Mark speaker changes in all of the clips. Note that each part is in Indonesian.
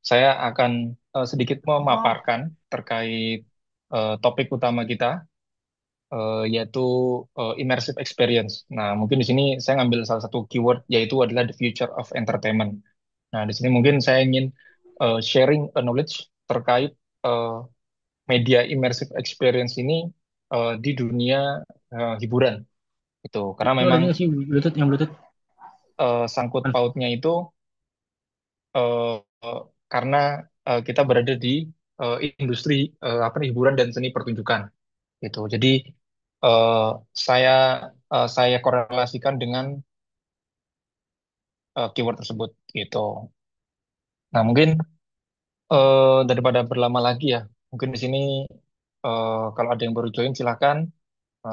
Speaker 1: saya akan sedikit memaparkan terkait topik utama kita, yaitu immersive experience. Nah, mungkin di sini saya ngambil salah satu keyword yaitu adalah the future of entertainment. Nah, di sini mungkin saya ingin sharing a knowledge terkait eh, media immersive experience ini di dunia hiburan. Itu karena
Speaker 2: Itu
Speaker 1: memang
Speaker 2: adanya nggak sih Bluetooth yang Bluetooth?
Speaker 1: sangkut
Speaker 2: Kan
Speaker 1: pautnya itu eh, karena kita berada di industri apa nih, hiburan dan seni pertunjukan gitu. Jadi eh, saya saya korelasikan dengan keyword tersebut gitu. Nah, mungkin daripada berlama lagi ya, mungkin di sini kalau ada yang baru join silakan.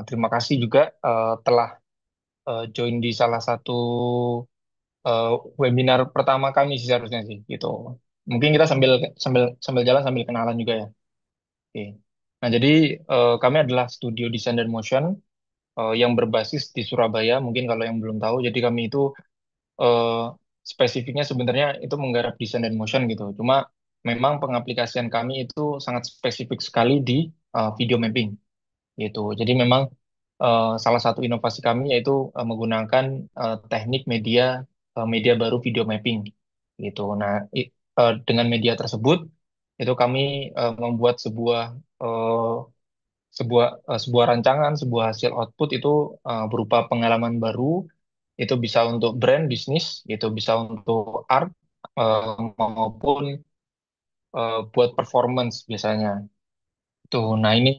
Speaker 1: Terima kasih juga telah join di salah satu eh, webinar pertama kami sih seharusnya sih gitu. Mungkin kita sambil sambil sambil jalan sambil kenalan juga ya. Oke. Nah, jadi kami adalah studio desain dan motion yang berbasis di Surabaya. Mungkin kalau yang belum tahu, jadi kami itu eh, spesifiknya sebenarnya itu menggarap desain dan motion gitu. Cuma memang pengaplikasian kami itu sangat spesifik sekali di video mapping gitu. Jadi memang salah satu inovasi kami yaitu menggunakan teknik media baru video mapping gitu. Nah, dengan media tersebut itu kami membuat eh, sebuah rancangan, sebuah hasil output itu berupa pengalaman baru, itu bisa untuk brand bisnis, itu bisa untuk art maupun buat performance biasanya. Tuh, nah ini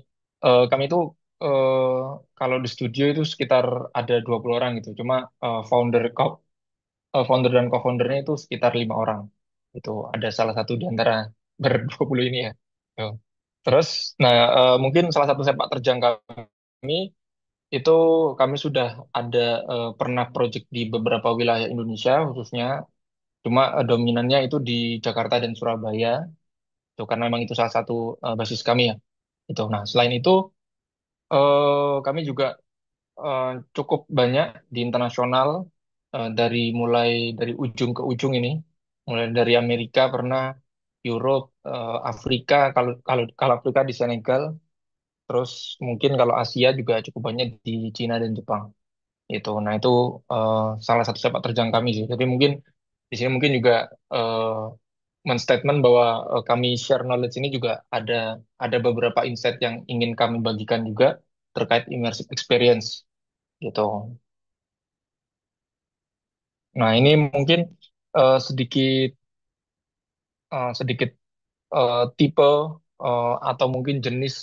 Speaker 1: kami itu eh, kalau di studio itu sekitar ada 20 orang gitu. Cuma founder dan co-foundernya itu sekitar 5 orang. Itu ada salah satu di antara ber-20 ini ya. Tuh. Terus, nah mungkin salah satu sepak terjang kami itu kami sudah ada pernah project di beberapa wilayah Indonesia khususnya, cuma dominannya itu di Jakarta dan Surabaya, itu karena memang itu salah satu basis kami ya. Itu. Nah, selain itu kami juga eh, cukup banyak di internasional mulai dari ujung ke ujung ini, mulai dari Amerika pernah, Europe, Afrika, kalau kalau kalau Afrika di Senegal, terus mungkin kalau Asia juga cukup banyak di Cina dan Jepang. Itu. Nah, itu eh, salah satu sepak terjang kami sih. Tapi mungkin di sini mungkin juga eh, menstatement bahwa kami share knowledge ini juga ada beberapa insight yang ingin kami bagikan juga terkait immersive experience gitu. Nah, ini mungkin sedikit sedikit tipe atau mungkin jenis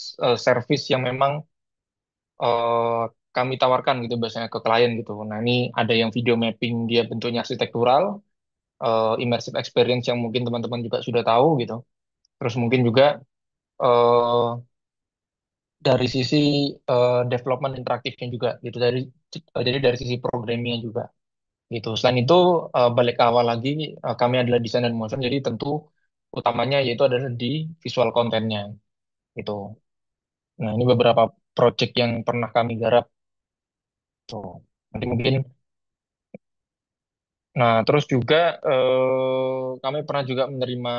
Speaker 1: service yang memang eh, kami tawarkan gitu biasanya ke klien gitu. Nah, ini ada yang video mapping dia bentuknya arsitektural, immersive experience yang mungkin teman-teman juga sudah tahu gitu. Terus mungkin juga eh, dari sisi development interaktifnya juga gitu, jadi dari sisi programmingnya juga gitu. Selain itu balik ke awal lagi, kami adalah desain dan motion, jadi tentu utamanya yaitu adalah di visual kontennya gitu. Nah, ini beberapa project yang pernah kami garap tuh. Nanti mungkin, nah terus juga kami pernah juga menerima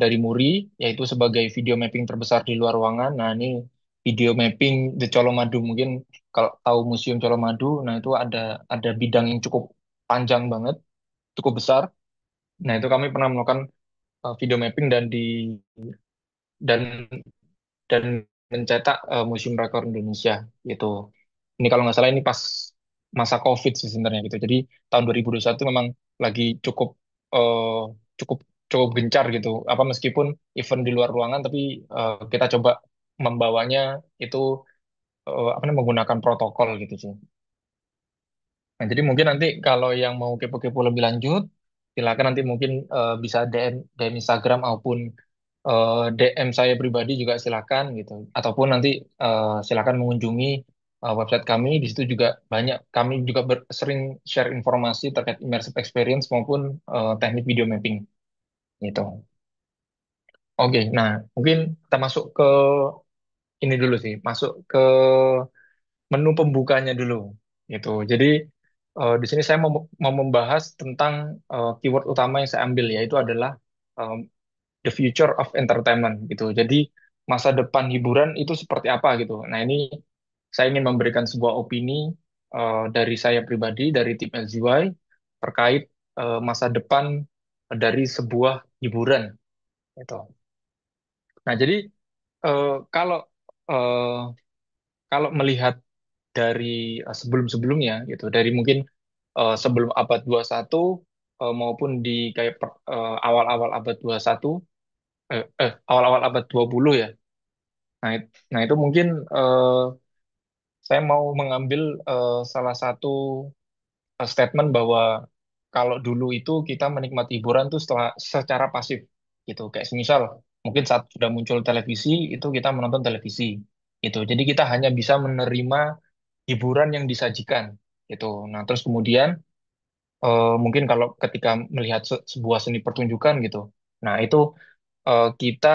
Speaker 1: dari Muri, yaitu sebagai video mapping terbesar di luar ruangan. Nah, ini video mapping The Colomadu. Mungkin kalau tahu Museum Colomadu, nah itu ada bidang yang cukup panjang banget, cukup besar. Nah, itu kami pernah melakukan video mapping dan dan mencetak Museum Rekor Indonesia gitu. Ini kalau nggak salah ini pas masa COVID sih sebenarnya gitu. Jadi tahun 2021 memang lagi eh, cukup cukup gencar gitu. Apa meskipun event di luar ruangan, tapi kita coba membawanya itu apa namanya, menggunakan protokol gitu sih. Nah, jadi mungkin nanti kalau yang mau kepo-kepo lebih lanjut, silakan nanti mungkin bisa DM Instagram maupun DM saya pribadi juga silakan gitu. Ataupun nanti silakan mengunjungi website kami. Di situ juga banyak kami juga sering share informasi terkait immersive experience maupun teknik video mapping gitu. Oke, nah mungkin kita masuk ke ini dulu sih, masuk ke menu pembukanya dulu gitu. Jadi di sini saya mau membahas tentang keyword utama yang saya ambil, yaitu adalah the future of entertainment gitu. Jadi masa depan hiburan itu seperti apa gitu. Nah ini saya ingin memberikan sebuah opini dari saya pribadi dari tim LGY terkait masa depan dari sebuah hiburan gitu. Nah jadi kalau eh, kalau melihat dari sebelum-sebelumnya gitu, dari mungkin sebelum abad 21 maupun di kayak awal-awal abad 21 awal-awal abad 20 ya. Nah, itu mungkin saya mau mengambil salah satu statement bahwa kalau dulu itu kita menikmati hiburan tuh secara pasif gitu. Kayak semisal mungkin saat sudah muncul televisi itu kita menonton televisi gitu. Jadi kita hanya bisa menerima hiburan yang disajikan gitu. Nah, terus kemudian mungkin kalau ketika melihat sebuah seni pertunjukan gitu. Nah, itu kita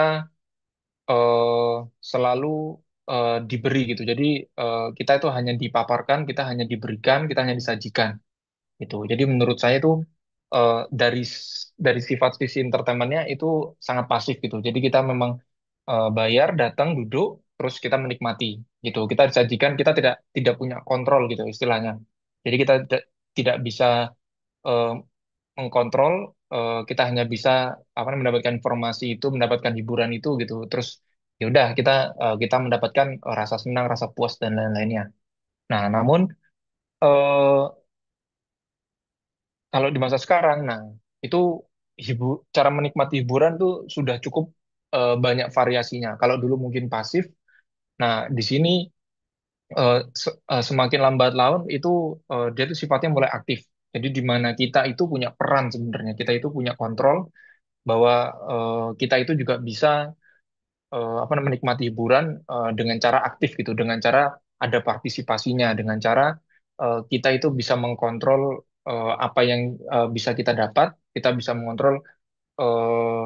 Speaker 1: eh, selalu diberi gitu. Jadi kita itu hanya dipaparkan, kita hanya diberikan, kita hanya disajikan gitu. Jadi menurut saya itu dari sifat visi entertainmentnya itu sangat pasif gitu. Jadi kita memang bayar, datang, duduk, terus kita menikmati gitu. Kita disajikan, kita tidak tidak punya kontrol gitu istilahnya. Jadi kita tidak bisa eh, mengkontrol, kita hanya bisa apa namanya, mendapatkan informasi itu, mendapatkan hiburan itu gitu. Terus ya udah kita mendapatkan rasa senang, rasa puas dan lain-lainnya. Nah, namun eh, kalau di masa sekarang, nah itu cara menikmati hiburan tuh sudah cukup banyak variasinya. Kalau dulu mungkin pasif, nah di sini semakin lambat laun itu dia tuh sifatnya mulai aktif. Jadi di mana kita itu punya peran sebenarnya, kita itu punya kontrol bahwa kita itu juga bisa apa namanya menikmati hiburan dengan cara aktif gitu, dengan cara ada partisipasinya, dengan cara kita itu bisa mengkontrol apa yang bisa kita dapat, kita bisa mengontrol eh,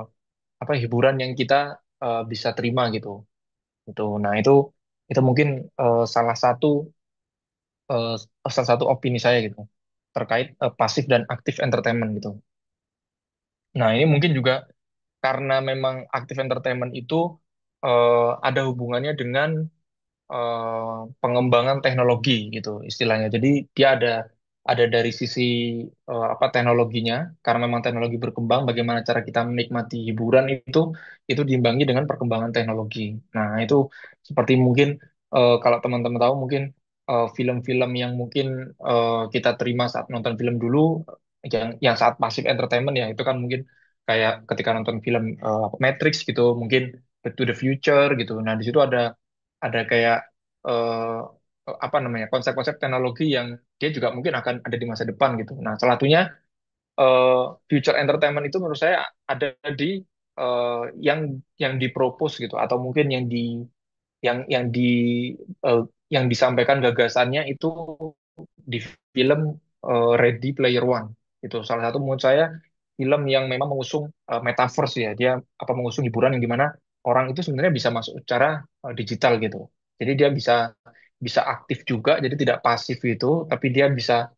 Speaker 1: apa hiburan yang kita bisa terima gitu. Gitu. Nah, itu mungkin salah satu eh, salah satu opini saya gitu terkait pasif dan aktif entertainment gitu. Nah, ini mungkin juga karena memang aktif entertainment itu ada hubungannya dengan pengembangan teknologi gitu istilahnya. Jadi dia ada dari sisi apa teknologinya karena memang teknologi berkembang bagaimana cara kita menikmati hiburan itu diimbangi dengan perkembangan teknologi. Nah, itu seperti mungkin kalau teman-teman tahu mungkin film-film yang mungkin kita terima saat nonton film dulu yang saat pasif entertainment ya itu kan mungkin kayak ketika nonton film Matrix gitu, mungkin Back to the Future gitu. Nah, di situ ada kayak eh, apa namanya konsep-konsep teknologi yang dia juga mungkin akan ada di masa depan gitu. Nah, salah satunya eh, future entertainment itu menurut saya ada di yang dipropose gitu atau mungkin yang yang di eh, yang disampaikan gagasannya itu di film Ready Player One. Itu salah satu menurut saya film yang memang mengusung metaverse ya. Dia apa mengusung hiburan yang dimana orang itu sebenarnya bisa masuk secara digital gitu. Jadi dia bisa bisa aktif juga, jadi tidak pasif itu, tapi dia bisa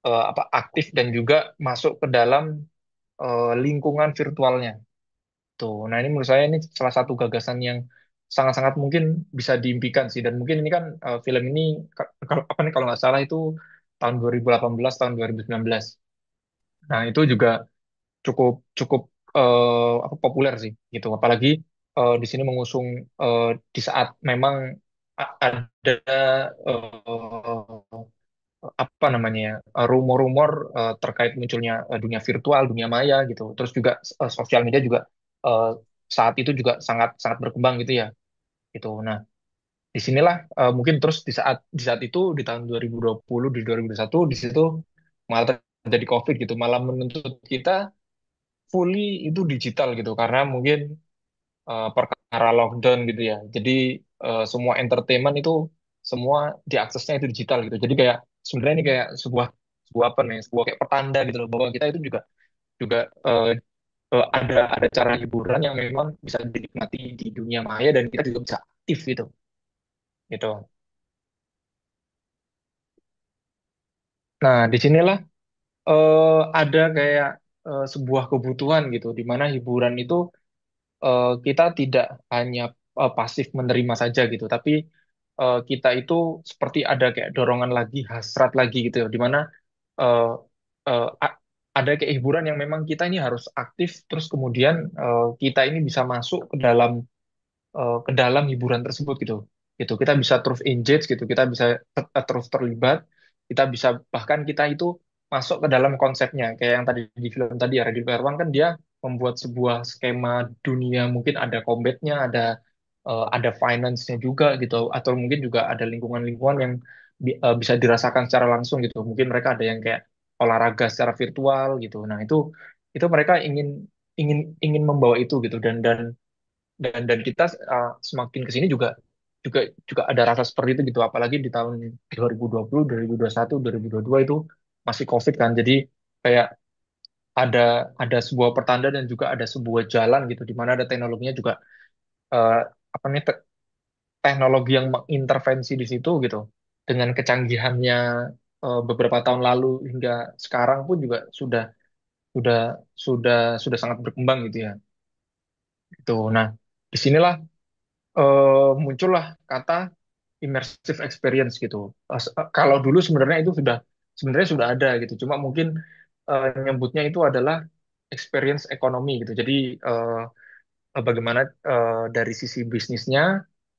Speaker 1: apa aktif dan juga masuk ke dalam lingkungan virtualnya. Tuh. Nah, ini menurut saya ini salah satu gagasan yang sangat-sangat mungkin bisa diimpikan sih. Dan mungkin ini kan film ini kalau apa nih kalau nggak salah itu tahun 2018 tahun 2019. Nah, itu juga cukup cukup apa populer sih gitu. Apalagi di sini mengusung eh, di saat memang ada apa namanya ya, rumor-rumor terkait munculnya dunia virtual, dunia maya gitu. Terus juga sosial media juga eh, saat itu juga sangat sangat berkembang gitu ya. Gitu. Nah, disinilah mungkin terus di saat itu di tahun 2020 di 2021 di situ malah terjadi COVID gitu, malah menuntut kita fully itu digital gitu karena mungkin perkara lockdown gitu ya. Jadi semua entertainment itu semua diaksesnya itu digital gitu. Jadi kayak sebenarnya ini kayak sebuah sebuah apa nih, sebuah kayak pertanda gitu loh bahwa kita itu juga juga ada cara hiburan yang memang bisa dinikmati di dunia maya dan kita juga bisa aktif gitu. Gitu. Nah, disinilah ada kayak sebuah kebutuhan gitu, di mana hiburan itu kita tidak hanya pasif menerima saja gitu, tapi kita itu seperti ada kayak dorongan lagi, hasrat lagi gitu, di mana eh, a- ada kayak hiburan yang memang kita ini harus aktif, terus kemudian kita ini bisa masuk ke dalam hiburan tersebut gitu. Gitu. Kita bisa terus engage gitu, kita bisa terus terlibat, kita bisa bahkan kita itu masuk ke dalam konsepnya. Kayak yang tadi di film tadi ya, Ready Player One kan dia membuat sebuah skema dunia, mungkin ada combat-nya, ada finance-nya juga gitu, atau mungkin juga ada lingkungan-lingkungan yang bisa dirasakan secara langsung gitu. Mungkin mereka ada yang kayak olahraga secara virtual gitu. Nah, itu mereka ingin ingin ingin membawa itu gitu dan kita semakin ke sini juga juga juga ada rasa seperti itu gitu, apalagi di tahun 2020, 2021, 2022 itu masih COVID kan, jadi kayak ada sebuah pertanda dan juga ada sebuah jalan gitu di mana ada teknologinya juga, eh, apa nih teknologi yang mengintervensi di situ gitu dengan kecanggihannya beberapa tahun lalu hingga sekarang pun juga sudah sudah sangat berkembang gitu ya gitu. Nah, disinilah muncullah kata immersive experience gitu. Kalau dulu sebenarnya sudah ada gitu. Cuma mungkin nyebutnya itu adalah experience ekonomi gitu. Jadi bagaimana dari sisi bisnisnya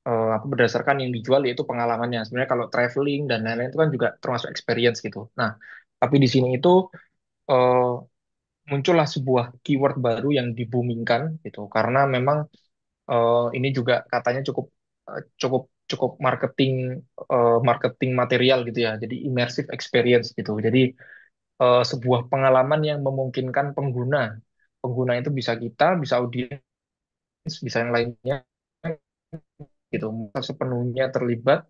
Speaker 1: apa berdasarkan yang dijual yaitu pengalamannya. Sebenarnya kalau traveling dan lain-lain itu kan juga termasuk experience gitu. Nah, tapi di sini itu eh, muncullah sebuah keyword baru yang dibumingkan gitu karena memang ini juga katanya cukup cukup cukup marketing material gitu ya. Jadi immersive experience gitu. Jadi sebuah pengalaman yang memungkinkan pengguna itu bisa kita, bisa audiens, bisa yang lainnya gitu, sepenuhnya terlibat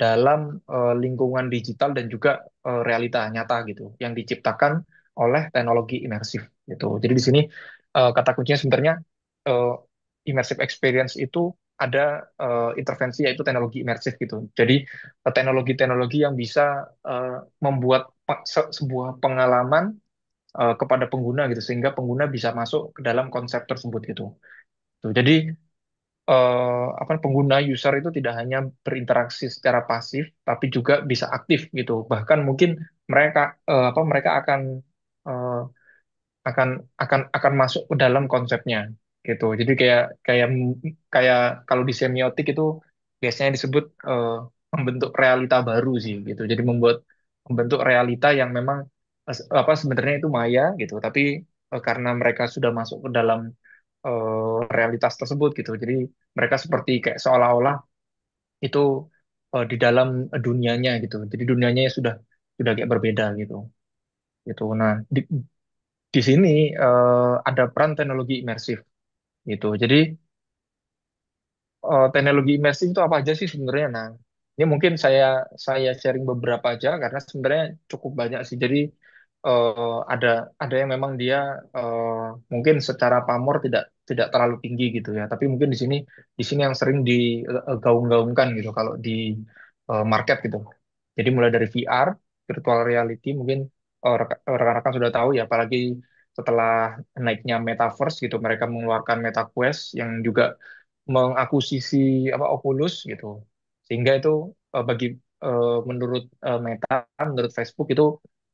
Speaker 1: dalam lingkungan digital dan juga realita nyata gitu yang diciptakan oleh teknologi imersif gitu. Jadi di sini kata kuncinya sebenarnya uh, immersive experience itu ada intervensi yaitu teknologi imersif gitu. Jadi teknologi-teknologi yang bisa membuat sebuah pengalaman kepada pengguna gitu sehingga pengguna bisa masuk ke dalam konsep tersebut gitu. Tuh, jadi apa pengguna user itu tidak hanya berinteraksi secara pasif tapi juga bisa aktif gitu. Bahkan mungkin mereka eh, akan masuk ke dalam konsepnya gitu. Jadi kayak kayak kayak kalau di semiotik itu biasanya disebut membentuk realita baru sih gitu. Jadi membentuk realita yang memang apa sebenarnya itu maya gitu, tapi karena mereka sudah masuk ke dalam realitas tersebut gitu. Jadi mereka seperti kayak seolah-olah itu di dalam dunianya gitu. Jadi dunianya sudah kayak berbeda gitu. Gitu. Nah, di sini ada peran teknologi imersif gitu. Jadi teknologi imersif itu apa aja sih sebenarnya? Nah, ini mungkin saya sharing beberapa aja karena sebenarnya cukup banyak sih. Jadi ada yang memang dia mungkin secara pamor tidak tidak terlalu tinggi gitu ya. Tapi mungkin di sini yang sering digaung-gaungkan gitu kalau di market gitu. Jadi mulai dari VR, virtual reality, mungkin rekan-rekan sudah tahu ya, apalagi setelah naiknya Metaverse gitu, mereka mengeluarkan Meta Quest yang juga mengakuisisi apa Oculus gitu. Sehingga itu bagi menurut Meta, menurut Facebook itu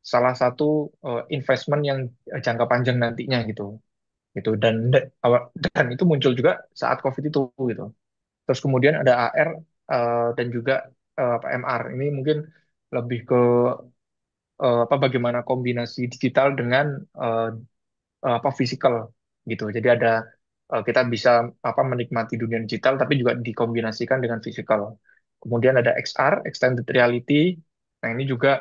Speaker 1: salah satu investment yang jangka panjang nantinya gitu. Gitu dan itu muncul juga saat COVID itu gitu. Terus kemudian ada AR dan juga apa MR. Ini mungkin lebih ke apa bagaimana kombinasi digital dengan eh, apa fisikal gitu. Jadi kita bisa apa menikmati dunia digital tapi juga dikombinasikan dengan fisikal. Kemudian ada XR, extended reality. Nah, ini juga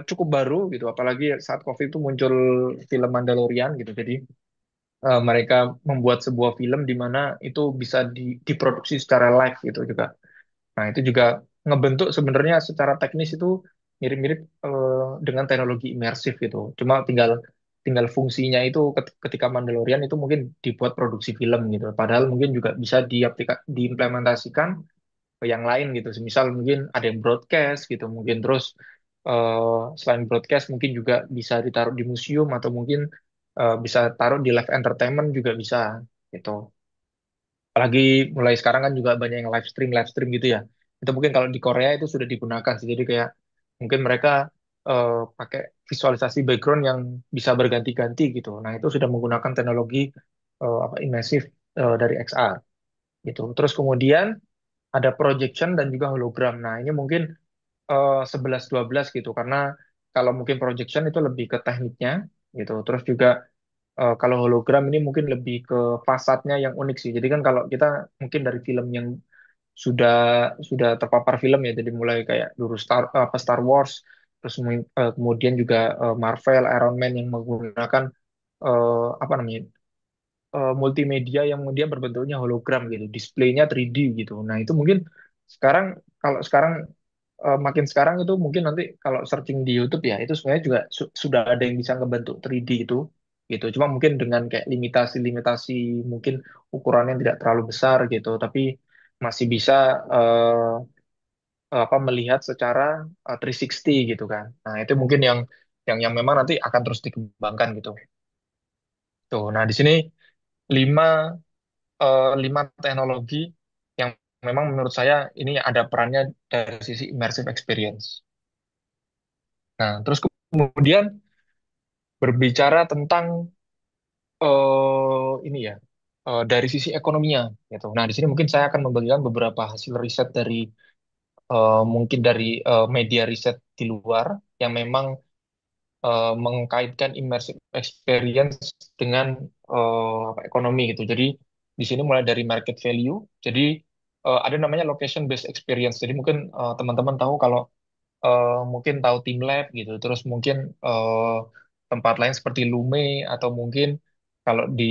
Speaker 1: cukup baru gitu, apalagi saat COVID itu muncul film Mandalorian gitu. Jadi mereka membuat sebuah film di mana itu bisa diproduksi secara live gitu juga. Nah, itu juga ngebentuk sebenarnya secara teknis itu mirip-mirip dengan teknologi imersif gitu. Cuma tinggal tinggal fungsinya itu ketika Mandalorian itu mungkin dibuat produksi film gitu. Padahal mungkin juga bisa diimplementasikan ke yang lain gitu. Misal mungkin ada yang broadcast gitu, mungkin terus Selain broadcast mungkin juga bisa ditaruh di museum atau mungkin bisa taruh di live entertainment juga bisa gitu. Apalagi mulai sekarang kan juga banyak yang live stream gitu ya. Itu mungkin kalau di Korea itu sudah digunakan sih. Jadi kayak mungkin mereka pakai visualisasi background yang bisa berganti-ganti gitu. Nah, itu sudah menggunakan teknologi apa immersive dari XR gitu. Terus kemudian ada projection dan juga hologram. Nah, ini mungkin 11-12 gitu karena kalau mungkin projection itu lebih ke tekniknya gitu. Terus juga kalau hologram ini mungkin lebih ke fasadnya yang unik sih. Jadi kan kalau kita mungkin dari film yang sudah sudah terpapar film ya, jadi mulai kayak dulu Star Wars, terus kemudian juga Marvel, Iron Man yang menggunakan apa namanya multimedia yang kemudian berbentuknya hologram gitu, displaynya 3D gitu. Nah itu mungkin sekarang kalau sekarang makin sekarang itu mungkin nanti kalau searching di YouTube ya itu sebenarnya juga sudah ada yang bisa ngebentuk 3D itu gitu. Cuma mungkin dengan kayak limitasi-limitasi mungkin ukurannya tidak terlalu besar gitu, tapi masih bisa apa melihat secara 360 gitu kan. Nah, itu mungkin yang memang nanti akan terus dikembangkan gitu. Tuh. Nah, di sini lima lima teknologi yang memang menurut saya ini ada perannya dari sisi immersive experience. Nah, terus kemudian berbicara tentang ini ya dari sisi ekonominya gitu. Nah, di sini mungkin saya akan membagikan beberapa hasil riset dari mungkin dari media riset di luar yang memang mengkaitkan immersive experience dengan apa, ekonomi gitu. Jadi di sini mulai dari market value. Jadi ada namanya location based experience. Jadi mungkin teman-teman tahu kalau mungkin tahu Team Lab gitu. Terus mungkin tempat lain seperti Lume atau mungkin kalau di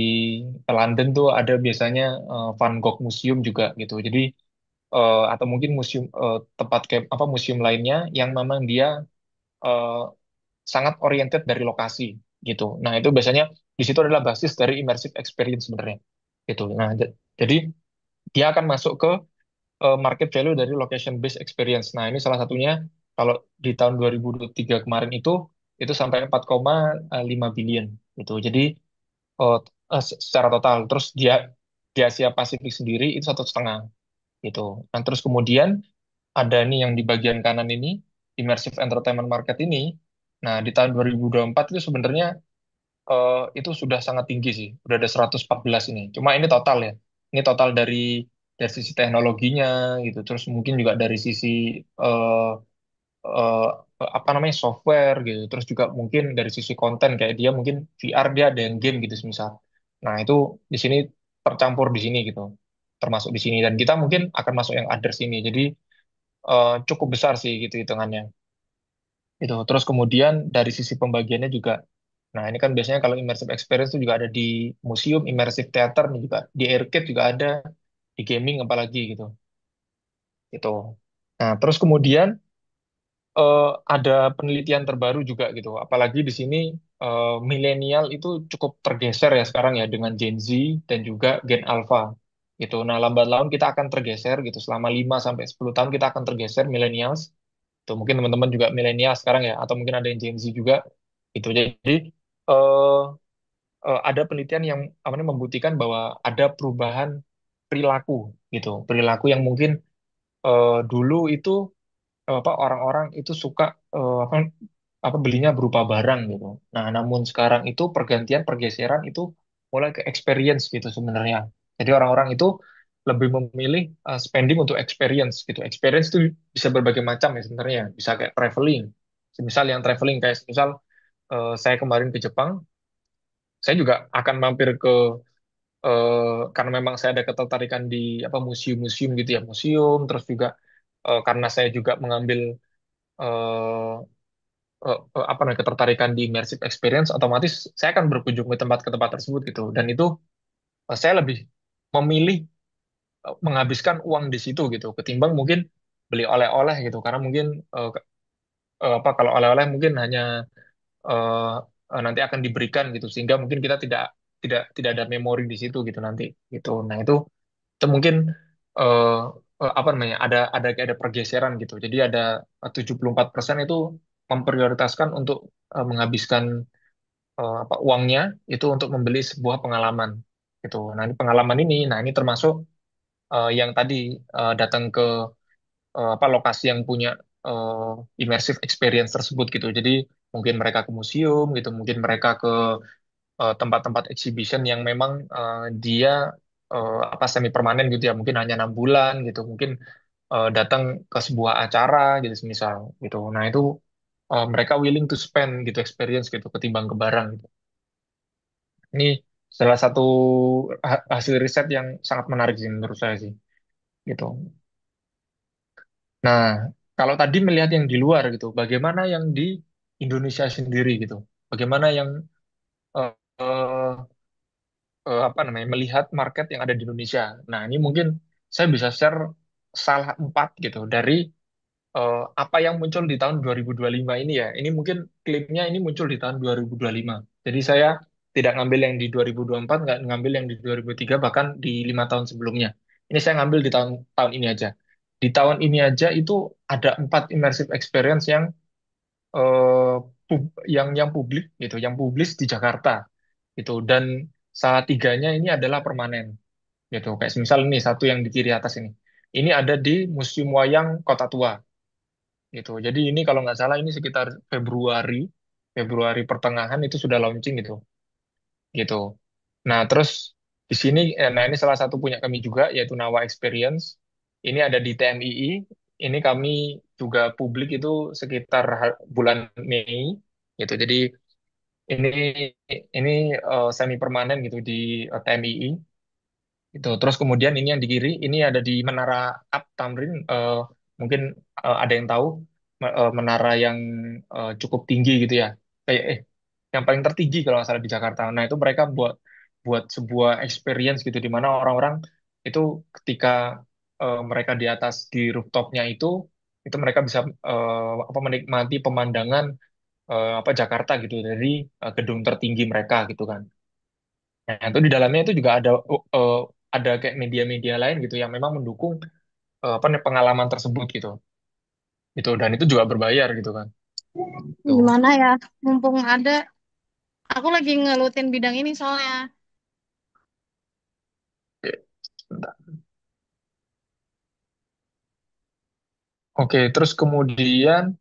Speaker 1: London tuh ada biasanya Van Gogh Museum juga gitu. Jadi atau mungkin museum tempat kayak apa museum lainnya yang memang dia eh, sangat oriented dari lokasi gitu. Nah, itu biasanya di situ adalah basis dari immersive experience sebenarnya gitu. Nah, jadi dia akan masuk ke market value dari location based experience. Nah, ini salah satunya kalau di tahun 2023 kemarin itu sampai 4,5 billion gitu. Jadi eh, secara total terus dia di Asia Pasifik sendiri itu 1,5 gitu. Nah, terus kemudian ada nih yang di bagian kanan ini immersive entertainment market ini. Nah, di tahun 2024 itu sebenarnya itu sudah sangat tinggi sih. Udah ada 114 ini. Cuma ini total ya. Ini total dari sisi teknologinya gitu. Terus mungkin juga dari sisi eh, eh, apa namanya software gitu. Terus juga mungkin dari sisi konten kayak dia mungkin VR dia ada yang game gitu misal. Nah, itu di sini tercampur di sini gitu. Termasuk di sini dan kita mungkin akan masuk yang others ini. Jadi cukup besar sih gitu hitungannya. Gitu. Terus kemudian dari sisi pembagiannya juga, nah ini kan biasanya kalau immersive experience itu juga ada di museum, immersive theater nih juga, di arcade juga ada, di gaming apalagi gitu. Gitu. Nah, terus kemudian ada penelitian terbaru juga gitu. Apalagi di sini milenial itu cukup tergeser ya sekarang ya dengan Gen Z dan juga Gen Alpha gitu. Nah, lambat laun kita akan tergeser gitu. Selama 5 sampai 10 tahun kita akan tergeser millennials. Tuh, mungkin teman-teman juga milenial sekarang ya, atau mungkin ada yang Gen Z juga gitu. Jadi eh, ada penelitian yang apa namanya membuktikan bahwa ada perubahan perilaku gitu, perilaku yang mungkin dulu itu apa orang-orang itu suka apa apa belinya berupa barang gitu. Nah, namun sekarang itu pergantian pergeseran itu mulai ke experience gitu sebenarnya. Jadi orang-orang itu lebih memilih spending untuk experience gitu. Experience itu bisa berbagai macam ya sebenarnya. Bisa kayak traveling. Misal yang traveling kayak misal saya kemarin ke Jepang, saya juga akan mampir ke karena memang saya ada ketertarikan di apa museum-museum gitu ya, museum terus juga karena saya juga mengambil eh, apa namanya ketertarikan di immersive experience, otomatis saya akan berkunjung ke tempat tersebut gitu. Dan itu saya lebih memilih menghabiskan uang di situ gitu, ketimbang mungkin beli oleh-oleh gitu. Karena mungkin apa kalau oleh-oleh mungkin hanya eh, nanti akan diberikan gitu, sehingga mungkin kita tidak ada memori di situ gitu nanti gitu. Nah itu mungkin eh, apa namanya ada kayak ada pergeseran gitu. Jadi ada 74% itu memprioritaskan untuk menghabiskan apa uangnya itu untuk membeli sebuah pengalaman gitu. Nah, ini pengalaman ini, nah ini termasuk yang tadi datang ke apa lokasi yang punya immersive experience tersebut gitu. Jadi mungkin mereka ke museum gitu, mungkin mereka ke tempat-tempat exhibition yang memang dia apa semi permanen gitu ya, mungkin hanya 6 bulan gitu, mungkin datang ke sebuah acara gitu misal gitu. Nah itu mereka willing to spend gitu experience gitu ketimbang ke barang gitu. Ini salah satu hasil riset yang sangat menarik sih menurut saya sih gitu. Nah, kalau tadi melihat yang di luar gitu, bagaimana yang di Indonesia sendiri gitu? Bagaimana yang eh, eh, apa namanya melihat market yang ada di Indonesia? Nah, ini mungkin saya bisa share salah empat gitu dari apa yang muncul di tahun 2025 ini ya. Ini mungkin klaimnya ini muncul di tahun 2025. Jadi saya tidak ngambil yang di 2024, nggak ngambil yang di 2003, bahkan di 5 tahun sebelumnya. Ini saya ngambil di tahun tahun ini aja. Di tahun ini aja itu ada 4 immersive experience eh, yang publik gitu, yang publis di Jakarta gitu. Dan salah tiganya ini adalah permanen gitu. Kayak misal ini satu yang di kiri atas ini. Ini ada di Museum Wayang Kota Tua gitu. Jadi ini kalau nggak salah ini sekitar Februari, Februari pertengahan itu sudah launching gitu, gitu. Nah terus di sini, nah ini salah satu punya kami juga yaitu Nawa Experience. Ini ada di TMII. Ini kami juga publik itu sekitar bulan Mei, gitu. Jadi ini ini semi permanen gitu di TMII. Itu. Terus kemudian ini yang di kiri, ini ada di Menara Up Tamrin. Mungkin ada yang tahu menara yang cukup tinggi gitu ya. Kayak yang paling tertinggi kalau nggak salah di Jakarta. Nah itu mereka buat buat sebuah experience gitu di mana orang-orang itu ketika mereka di atas di rooftopnya itu mereka bisa apa menikmati pemandangan apa Jakarta gitu dari gedung tertinggi mereka gitu kan. Nah, itu di dalamnya itu juga ada kayak media-media lain gitu yang memang mendukung apa nih, pengalaman tersebut gitu. Gitu dan itu juga berbayar gitu kan. Tuh.
Speaker 2: Gimana ya? Mumpung ada, aku lagi ngelutin bidang ini soalnya.
Speaker 1: Oke, sebentar. Oke, terus kemudian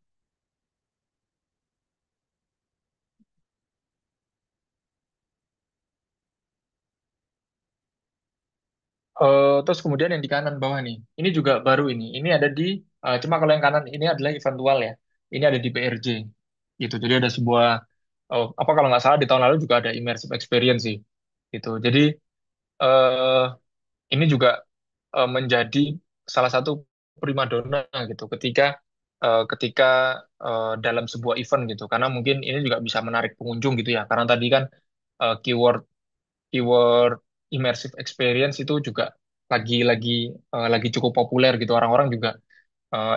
Speaker 1: terus kemudian yang di kanan bawah nih. Ini juga baru ini. Ini ada di cuma kalau yang kanan ini adalah eventual ya. Ini ada di PRJ gitu. Jadi ada sebuah apa kalau nggak salah di tahun lalu juga ada immersive experience sih. Gitu. Jadi eh ini juga menjadi salah satu primadona gitu ketika dalam sebuah event gitu karena mungkin ini juga bisa menarik pengunjung gitu ya karena tadi kan keyword keyword immersive experience itu juga lagi lagi cukup populer gitu orang-orang juga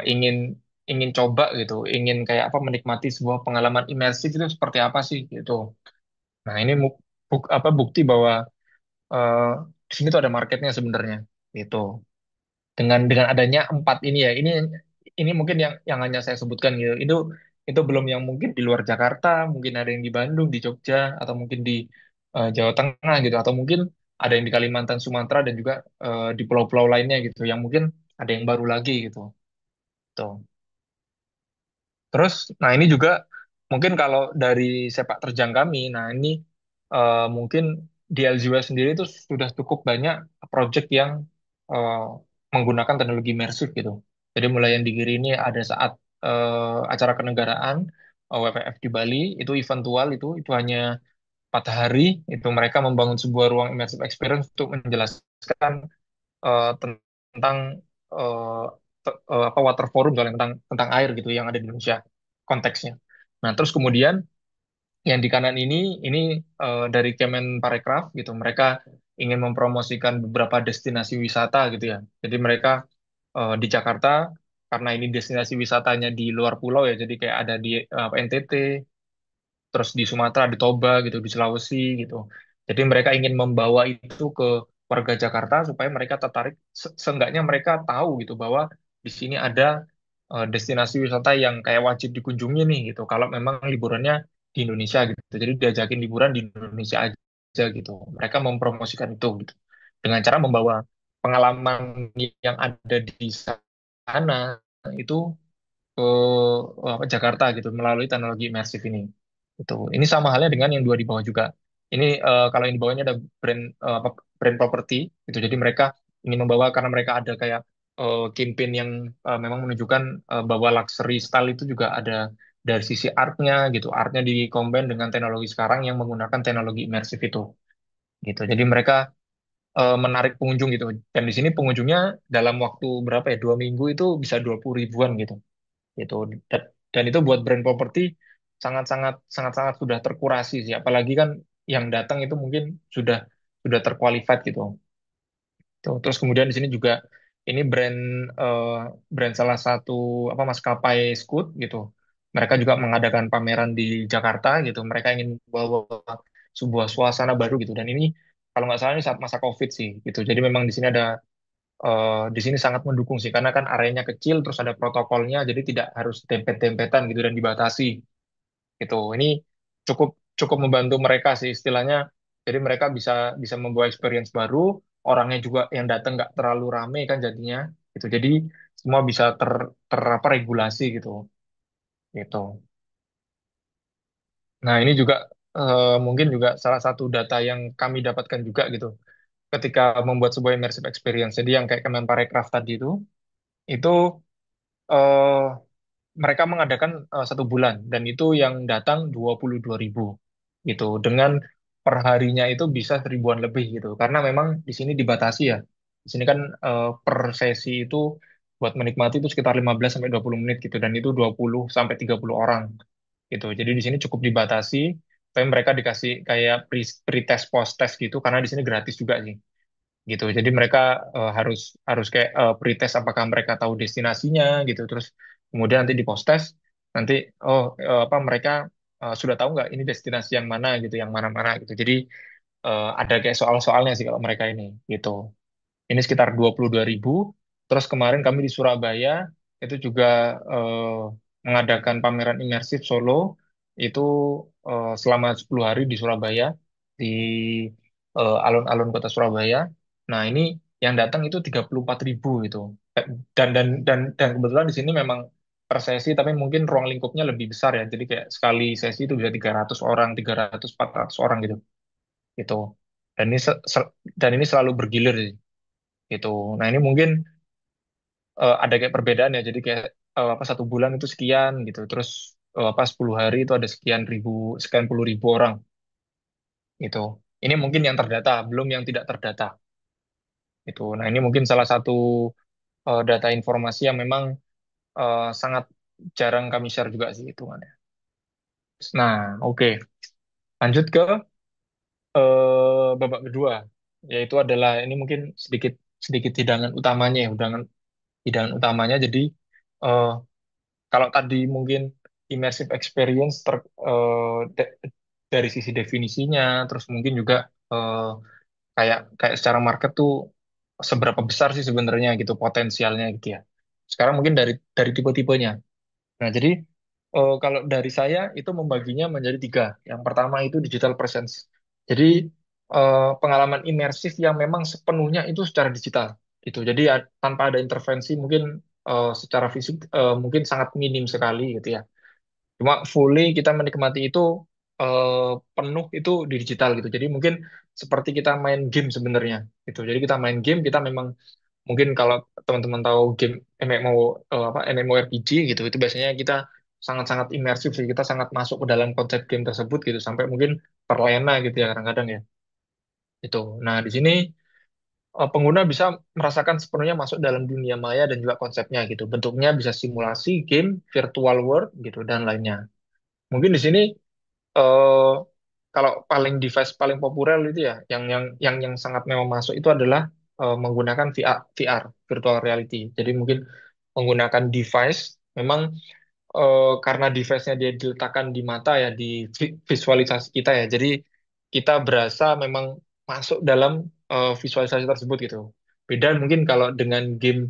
Speaker 1: ingin ingin coba gitu ingin kayak apa menikmati sebuah pengalaman imersif itu seperti apa sih gitu. Nah ini apa bukti bahwa eh, di sini tuh ada marketnya sebenarnya gitu. Dengan adanya 4 ini ya ini mungkin yang hanya saya sebutkan gitu itu belum yang mungkin di luar Jakarta mungkin ada yang di Bandung di Jogja atau mungkin di Jawa Tengah gitu atau mungkin ada yang di Kalimantan Sumatera dan juga di pulau-pulau lainnya gitu yang mungkin ada yang baru lagi gitu tuh. Terus, nah ini juga mungkin kalau dari sepak terjang kami, nah ini mungkin di LZW sendiri itu sudah cukup banyak project yang eh, menggunakan teknologi imersif gitu. Jadi mulai yang di kiri ini ada saat acara kenegaraan WPF di Bali, itu eventual itu hanya 4 hari, itu mereka membangun sebuah ruang immersive experience untuk menjelaskan tentang eh, apa water forum soalnya tentang air gitu yang ada di Indonesia konteksnya. Nah, terus kemudian yang di kanan ini dari Kemenparekraf gitu. Mereka ingin mempromosikan beberapa destinasi wisata gitu ya. Jadi mereka di Jakarta karena ini destinasi wisatanya di luar pulau ya. Jadi kayak ada di NTT, terus di Sumatera, di Toba gitu, di Sulawesi gitu. Jadi mereka ingin membawa itu ke warga Jakarta supaya mereka tertarik, seenggaknya mereka tahu gitu bahwa di sini ada destinasi wisata yang kayak wajib dikunjungi nih gitu. Kalau memang liburannya di Indonesia gitu. Jadi diajakin liburan di Indonesia aja gitu. Mereka mempromosikan itu gitu. Dengan cara membawa pengalaman yang ada di sana itu ke Jakarta gitu melalui teknologi imersif ini. Itu. Ini sama halnya dengan yang dua di bawah juga. Ini kalau yang di bawah ini ada brand property gitu. Jadi mereka ingin membawa karena mereka ada kayak campaign yang memang menunjukkan bahwa luxury style itu juga ada dari sisi artnya gitu. Artnya dikombin dengan teknologi sekarang yang menggunakan teknologi imersif itu gitu. Jadi mereka menarik pengunjung gitu. Dan di sini pengunjungnya dalam waktu berapa ya? 2 minggu itu bisa 20 ribuan gitu gitu. Dan itu buat brand properti sangat-sangat sudah terkurasi sih. Apalagi kan yang datang itu mungkin sudah terqualified gitu. Tuh, terus kemudian di sini juga ini eh, brand salah satu apa maskapai Scoot gitu. Mereka juga mengadakan pameran di Jakarta gitu. Mereka ingin bawa sebuah suasana baru gitu. Dan ini kalau nggak salah ini saat masa COVID sih gitu. Jadi memang di sini di sini sangat mendukung sih karena kan areanya kecil terus ada protokolnya jadi tidak harus dempet-dempetan gitu dan dibatasi gitu. Ini cukup cukup membantu mereka sih istilahnya. Jadi mereka bisa bisa membawa experience baru, orangnya juga yang datang nggak terlalu rame kan jadinya gitu. Jadi semua bisa ter apa regulasi gitu gitu. Nah, ini juga mungkin juga salah satu data yang kami dapatkan juga gitu ketika membuat sebuah immersive experience. Jadi yang kayak Kemenparekraf tadi itu eh, mereka mengadakan 1 bulan dan itu yang datang 22 ribu gitu dengan perharinya itu bisa seribuan lebih gitu karena memang di sini dibatasi ya di sini kan per sesi itu buat menikmati itu sekitar 15 sampai 20 menit gitu dan itu 20 sampai 30 orang gitu jadi di sini cukup dibatasi tapi mereka dikasih kayak pre-test post-test gitu karena di sini gratis juga sih gitu. Jadi mereka harus harus kayak pretest apakah mereka tahu destinasinya gitu. Terus kemudian nanti di post test nanti apa mereka sudah tahu nggak ini destinasi yang mana gitu, yang mana-mana gitu. Jadi ada kayak soal-soalnya sih kalau mereka ini gitu. Ini sekitar 22 ribu. Terus kemarin kami di Surabaya itu juga mengadakan pameran imersif Solo itu selama 10 hari di Surabaya di alun-alun kota Surabaya. Nah ini yang datang itu 34 ribu itu. Dan kebetulan di sini memang per sesi tapi mungkin ruang lingkupnya lebih besar ya. Jadi kayak sekali sesi itu bisa 300 orang, 300 400 orang gitu. Gitu. Dan ini dan ini selalu bergilir sih gitu. Nah ini mungkin ada kayak perbedaan ya. Jadi kayak apa 1 bulan itu sekian gitu. Terus apa 10 hari itu ada sekian puluh ribu orang gitu. Ini mungkin yang terdata, belum yang tidak terdata gitu. Nah ini mungkin salah satu data informasi yang memang sangat jarang kami share juga sih hitungannya. Nah oke, lanjut ke babak kedua, yaitu adalah ini mungkin sedikit sedikit hidangan utamanya ya, hidangan utamanya. Jadi eh, kalau tadi mungkin immersive experience dari sisi definisinya, terus mungkin juga eh, kayak kayak secara market tuh seberapa besar sih sebenarnya gitu potensialnya gitu ya. Sekarang mungkin dari tipe-tipenya. Nah, jadi kalau dari saya itu membaginya menjadi 3. Yang pertama itu digital presence. Jadi pengalaman imersif yang memang sepenuhnya itu secara digital gitu. Jadi tanpa ada intervensi mungkin secara fisik mungkin sangat minim sekali gitu ya. Cuma fully kita menikmati itu penuh itu di digital gitu. Jadi mungkin seperti kita main game sebenarnya gitu. Jadi kita main game, kita memang mungkin kalau teman-teman tahu game MMO apa MMORPG gitu, itu biasanya kita sangat-sangat imersif sih. Kita sangat masuk ke dalam konsep game tersebut gitu sampai mungkin terlena gitu ya kadang-kadang ya. Itu. Nah, di sini pengguna bisa merasakan sepenuhnya masuk dalam dunia maya dan juga konsepnya gitu. Bentuknya bisa simulasi, game, virtual world gitu dan lainnya. Mungkin di sini eh kalau paling device paling populer itu ya, yang sangat memang masuk itu adalah menggunakan VR, virtual reality. Jadi mungkin menggunakan device, memang karena device-nya dia diletakkan di mata ya, di visualisasi kita ya. Jadi kita berasa memang masuk dalam visualisasi tersebut gitu. Beda mungkin kalau dengan game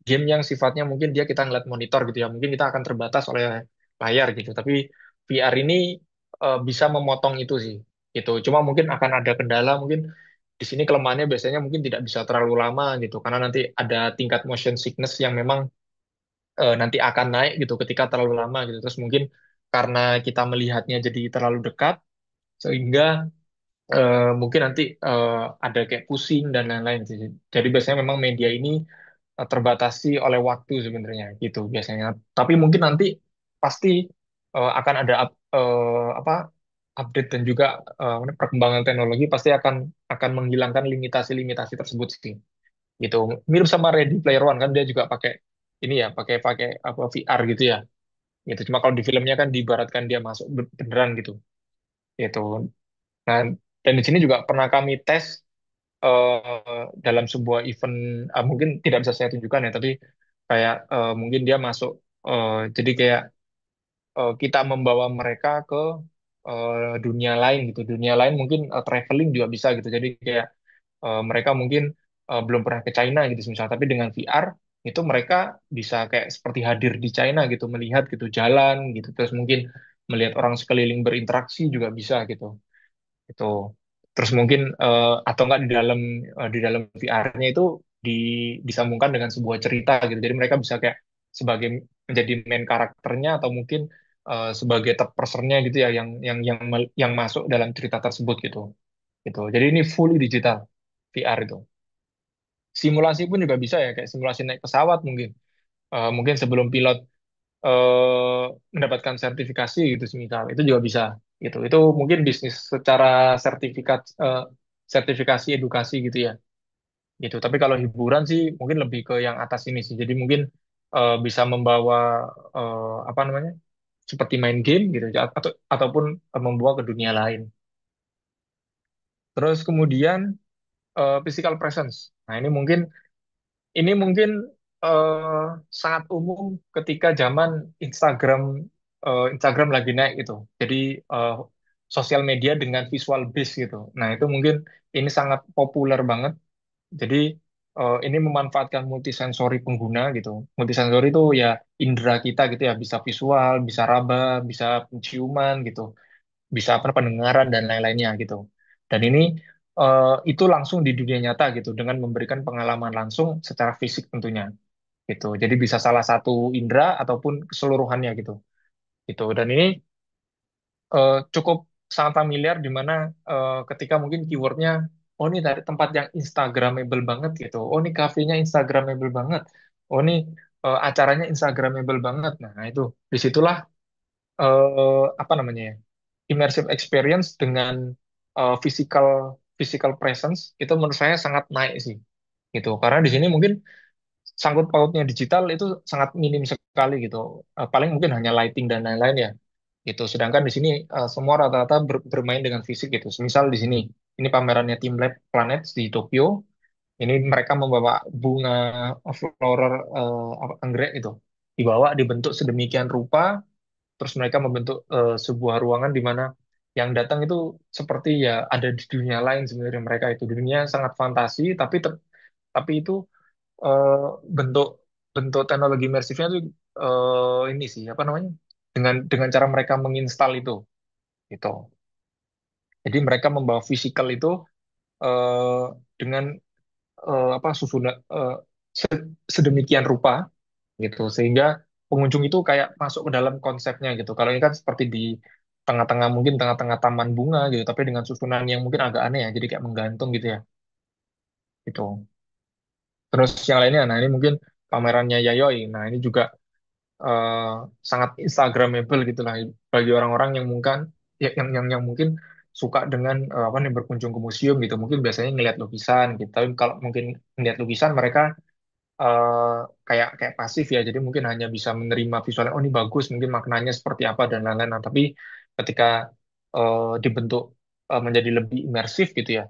Speaker 1: game yang sifatnya mungkin dia kita ngeliat monitor gitu ya, mungkin kita akan terbatas oleh layar gitu. Tapi VR ini bisa memotong itu sih, gitu. Cuma mungkin akan ada kendala, mungkin di sini kelemahannya biasanya mungkin tidak bisa terlalu lama gitu, karena nanti ada tingkat motion sickness yang memang nanti akan naik gitu ketika terlalu lama gitu. Terus mungkin karena kita melihatnya jadi terlalu dekat, sehingga mungkin nanti ada kayak pusing dan lain-lain sih. Jadi biasanya memang media ini terbatasi oleh waktu sebenarnya gitu biasanya. Tapi mungkin nanti pasti akan ada apa update dan juga perkembangan teknologi pasti akan menghilangkan limitasi-limitasi tersebut sih. Gitu. Mirip sama Ready Player One kan dia juga pakai ini ya, pakai pakai apa VR gitu ya. Gitu. Cuma kalau di filmnya kan diibaratkan dia masuk beneran gitu. Gitu. Nah, dan di sini juga pernah kami tes dalam sebuah event, mungkin tidak bisa saya tunjukkan ya, tapi kayak mungkin dia masuk, jadi kayak kita membawa mereka ke dunia lain gitu, dunia lain mungkin traveling juga bisa gitu, jadi kayak mereka mungkin belum pernah ke China gitu misal, tapi dengan VR itu mereka bisa kayak seperti hadir di China gitu, melihat gitu jalan gitu, terus mungkin melihat orang sekeliling berinteraksi juga bisa gitu itu. Terus mungkin atau enggak di dalam VR-nya itu disambungkan dengan sebuah cerita gitu. Jadi mereka bisa kayak sebagai menjadi main karakternya atau mungkin sebagai third person-nya gitu ya yang masuk dalam cerita tersebut gitu. Gitu. Jadi ini fully digital VR itu. Simulasi pun juga bisa ya kayak simulasi naik pesawat mungkin. Mungkin sebelum pilot mendapatkan sertifikasi gitu semisal itu juga bisa gitu, itu mungkin bisnis secara sertifikasi edukasi gitu ya gitu. Tapi kalau hiburan sih mungkin lebih ke yang atas ini sih, jadi mungkin bisa membawa apa namanya seperti main game gitu ataupun membawa ke dunia lain. Terus kemudian physical presence, nah ini mungkin eh, sangat umum ketika zaman Instagram Instagram lagi naik gitu. Jadi eh, sosial media dengan visual base gitu. Nah, itu mungkin ini sangat populer banget. Jadi ini memanfaatkan multisensori pengguna gitu. Multisensori itu ya indera kita gitu ya, bisa visual, bisa raba, bisa penciuman gitu, bisa apa pendengaran dan lain-lainnya gitu. Dan ini itu langsung di dunia nyata gitu dengan memberikan pengalaman langsung secara fisik tentunya gitu. Jadi bisa salah satu indera ataupun keseluruhannya gitu. Gitu. Dan ini cukup sangat familiar di mana ketika mungkin keywordnya, oh ini dari tempat yang Instagramable banget gitu. Oh ini kafenya Instagramable banget. Oh ini acaranya Instagramable banget. Nah itu disitulah apa namanya ya, immersive experience dengan physical physical presence itu menurut saya sangat naik sih gitu. Karena di sini mungkin sangkut pautnya digital itu sangat minim sekali gitu. Paling mungkin hanya lighting dan lain-lain ya. Gitu. Sedangkan di sini semua rata-rata bermain dengan fisik gitu. Misal di sini, ini pamerannya Team Lab Planets di Tokyo. Ini mereka membawa bunga flower anggrek itu. Dibawa dibentuk sedemikian rupa, terus mereka membentuk sebuah ruangan di mana yang datang itu seperti ya ada di dunia lain sebenarnya mereka itu. Dunia sangat fantasi, tapi itu eh, bentuk bentuk teknologi imersifnya tuh ini sih apa namanya dengan cara mereka menginstal itu gitu. Jadi mereka membawa fisikal itu eh, dengan apa susunan sedemikian rupa gitu sehingga pengunjung itu kayak masuk ke dalam konsepnya gitu. Kalau ini kan seperti di tengah-tengah mungkin tengah-tengah taman bunga gitu, tapi dengan susunan yang mungkin agak aneh ya, jadi kayak menggantung gitu ya. Gitu. Terus yang lainnya, nah ini mungkin pamerannya Yayoi. Nah ini juga eh, sangat Instagramable gitu lah bagi orang-orang yang mungkin yang mungkin suka dengan apa nih berkunjung ke museum gitu. Mungkin biasanya ngelihat lukisan gitu. Tapi kalau mungkin ngelihat lukisan mereka eh, kayak kayak pasif ya. Jadi mungkin hanya bisa menerima visualnya. Oh ini bagus, mungkin maknanya seperti apa dan lain-lain. Nah, tapi ketika dibentuk menjadi lebih imersif gitu ya.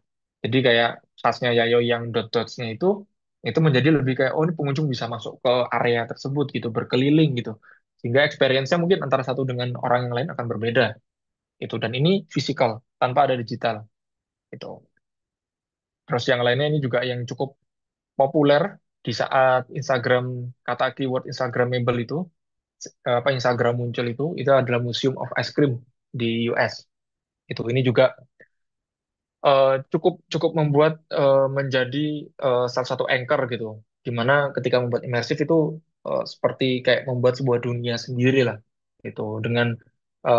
Speaker 1: Jadi kayak khasnya Yayo yang dot-dotsnya itu menjadi lebih kayak oh ini pengunjung bisa masuk ke area tersebut gitu, berkeliling gitu. Sehingga experience-nya mungkin antara satu dengan orang yang lain akan berbeda itu. Dan ini fisikal tanpa ada digital gitu. Terus yang lainnya ini juga yang cukup populer. di saat Instagram kata keyword Instagramable itu apa Instagram muncul itu adalah Museum of Ice Cream di US. Itu ini juga cukup cukup membuat menjadi salah satu anchor gitu, dimana ketika membuat imersif itu seperti kayak membuat sebuah dunia sendiri lah, gitu. Dengan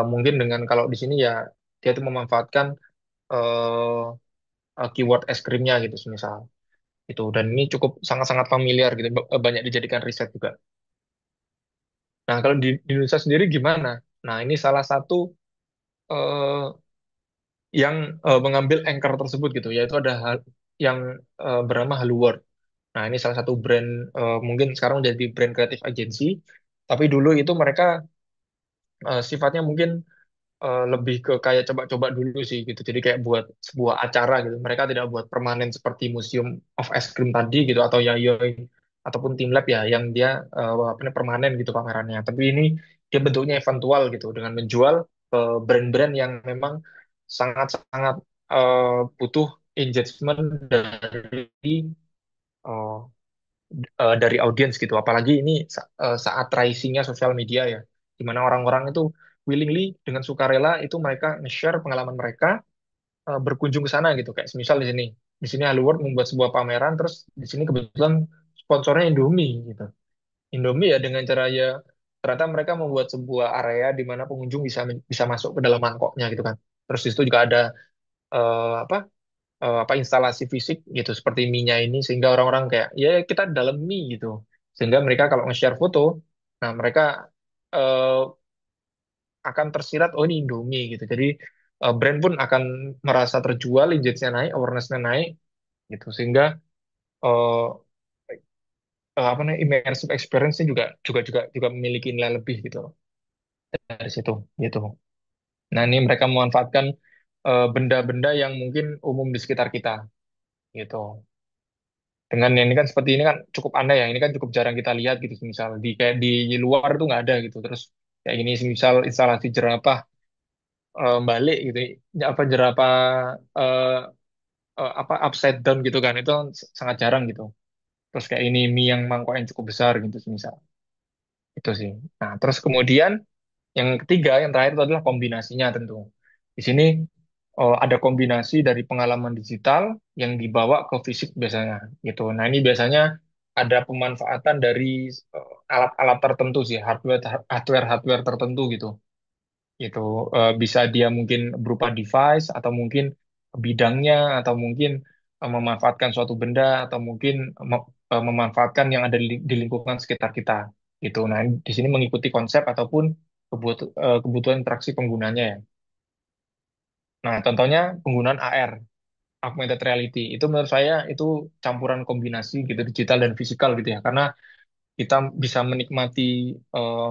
Speaker 1: mungkin dengan kalau di sini ya dia itu memanfaatkan eh, keyword es krimnya gitu, misal itu. Dan ini cukup sangat-sangat familiar gitu, banyak dijadikan riset juga. Nah, kalau di Indonesia sendiri gimana? Nah, ini salah satu eh, yang mengambil anchor tersebut gitu, yaitu ada yang bernama Hello. Nah, ini salah satu brand, mungkin sekarang jadi brand kreatif agency, tapi dulu itu mereka sifatnya mungkin lebih ke kayak coba-coba dulu sih gitu. Jadi kayak buat sebuah acara gitu. Mereka tidak buat permanen seperti Museum of Ice Cream tadi gitu, atau Yayoi ataupun Team Lab ya, yang dia apa namanya, permanen gitu pamerannya. Tapi ini dia bentuknya eventual gitu, dengan menjual ke brand-brand yang memang sangat-sangat butuh engagement eh, dari audiens gitu. Apalagi ini saat risingnya sosial media ya, di mana orang-orang itu willingly dengan sukarela itu mereka nge-share pengalaman mereka berkunjung ke sana gitu. Kayak semisal di sini Hollywood membuat sebuah pameran, terus di sini kebetulan sponsornya Indomie gitu. Indomie ya dengan cara ya ternyata mereka membuat sebuah area di mana pengunjung bisa masuk ke dalam mangkoknya gitu kan. Terus di situ juga ada apa apa instalasi fisik gitu seperti mie-nya ini, sehingga orang-orang kayak ya kita dalam mie gitu, sehingga mereka kalau nge-share foto, nah mereka eh, akan tersirat oh ini Indomie gitu. Jadi brand pun akan merasa terjual, engagement-nya naik, awareness-nya naik gitu, sehingga eh, apa namanya immersive experience-nya juga juga juga juga memiliki nilai lebih gitu dari situ gitu. Nah, ini mereka memanfaatkan benda-benda yang mungkin umum di sekitar kita gitu. Dengan yang ini kan seperti ini kan cukup aneh ya, ini kan cukup jarang kita lihat gitu, misal di kayak di luar tuh nggak ada gitu. Terus kayak gini misal instalasi jerapah balik gitu, ya, apa jerapah eh, apa upside down gitu kan, itu kan sangat jarang gitu. Terus kayak ini mie yang mangkok yang cukup besar gitu misal itu sih. Nah, terus kemudian yang ketiga, yang terakhir itu adalah kombinasinya tentu. Di sini ada kombinasi dari pengalaman digital yang dibawa ke fisik biasanya gitu. Nah, ini biasanya ada pemanfaatan dari alat-alat tertentu sih, hardware tertentu gitu. Gitu. Bisa dia mungkin berupa device, atau mungkin bidangnya, atau mungkin memanfaatkan suatu benda, atau mungkin memanfaatkan yang ada di lingkungan sekitar kita gitu. Nah, di sini mengikuti konsep ataupun kebutuhan interaksi penggunanya ya. Nah, contohnya penggunaan AR, augmented reality. Itu menurut saya itu campuran kombinasi gitu digital dan fisikal gitu ya. Karena kita bisa menikmati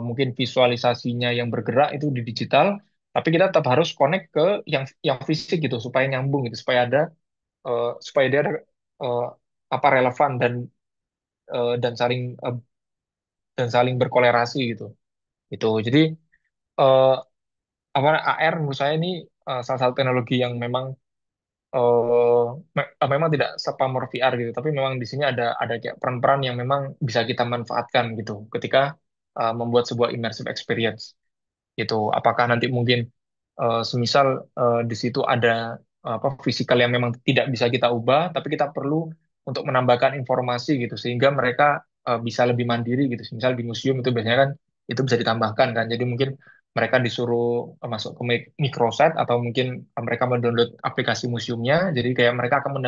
Speaker 1: mungkin visualisasinya yang bergerak itu di digital, tapi kita tetap harus connect ke yang fisik gitu supaya nyambung gitu, supaya dia ada eh, apa relevan dan eh, dan saling eh, dan saling berkolerasi gitu. Itu. Jadi eh, apa AR menurut saya ini salah satu teknologi yang memang memang tidak sepamor VR gitu, tapi memang di sini ada kayak peran-peran yang memang bisa kita manfaatkan gitu ketika membuat sebuah immersive experience gitu. Apakah nanti mungkin semisal di situ ada apa fisikal yang memang tidak bisa kita ubah, tapi kita perlu untuk menambahkan informasi gitu, sehingga mereka bisa lebih mandiri gitu. Misal di museum itu biasanya kan itu bisa ditambahkan kan. Jadi mungkin mereka disuruh masuk ke microsite, atau mungkin mereka mendownload aplikasi museumnya. Jadi kayak mereka akan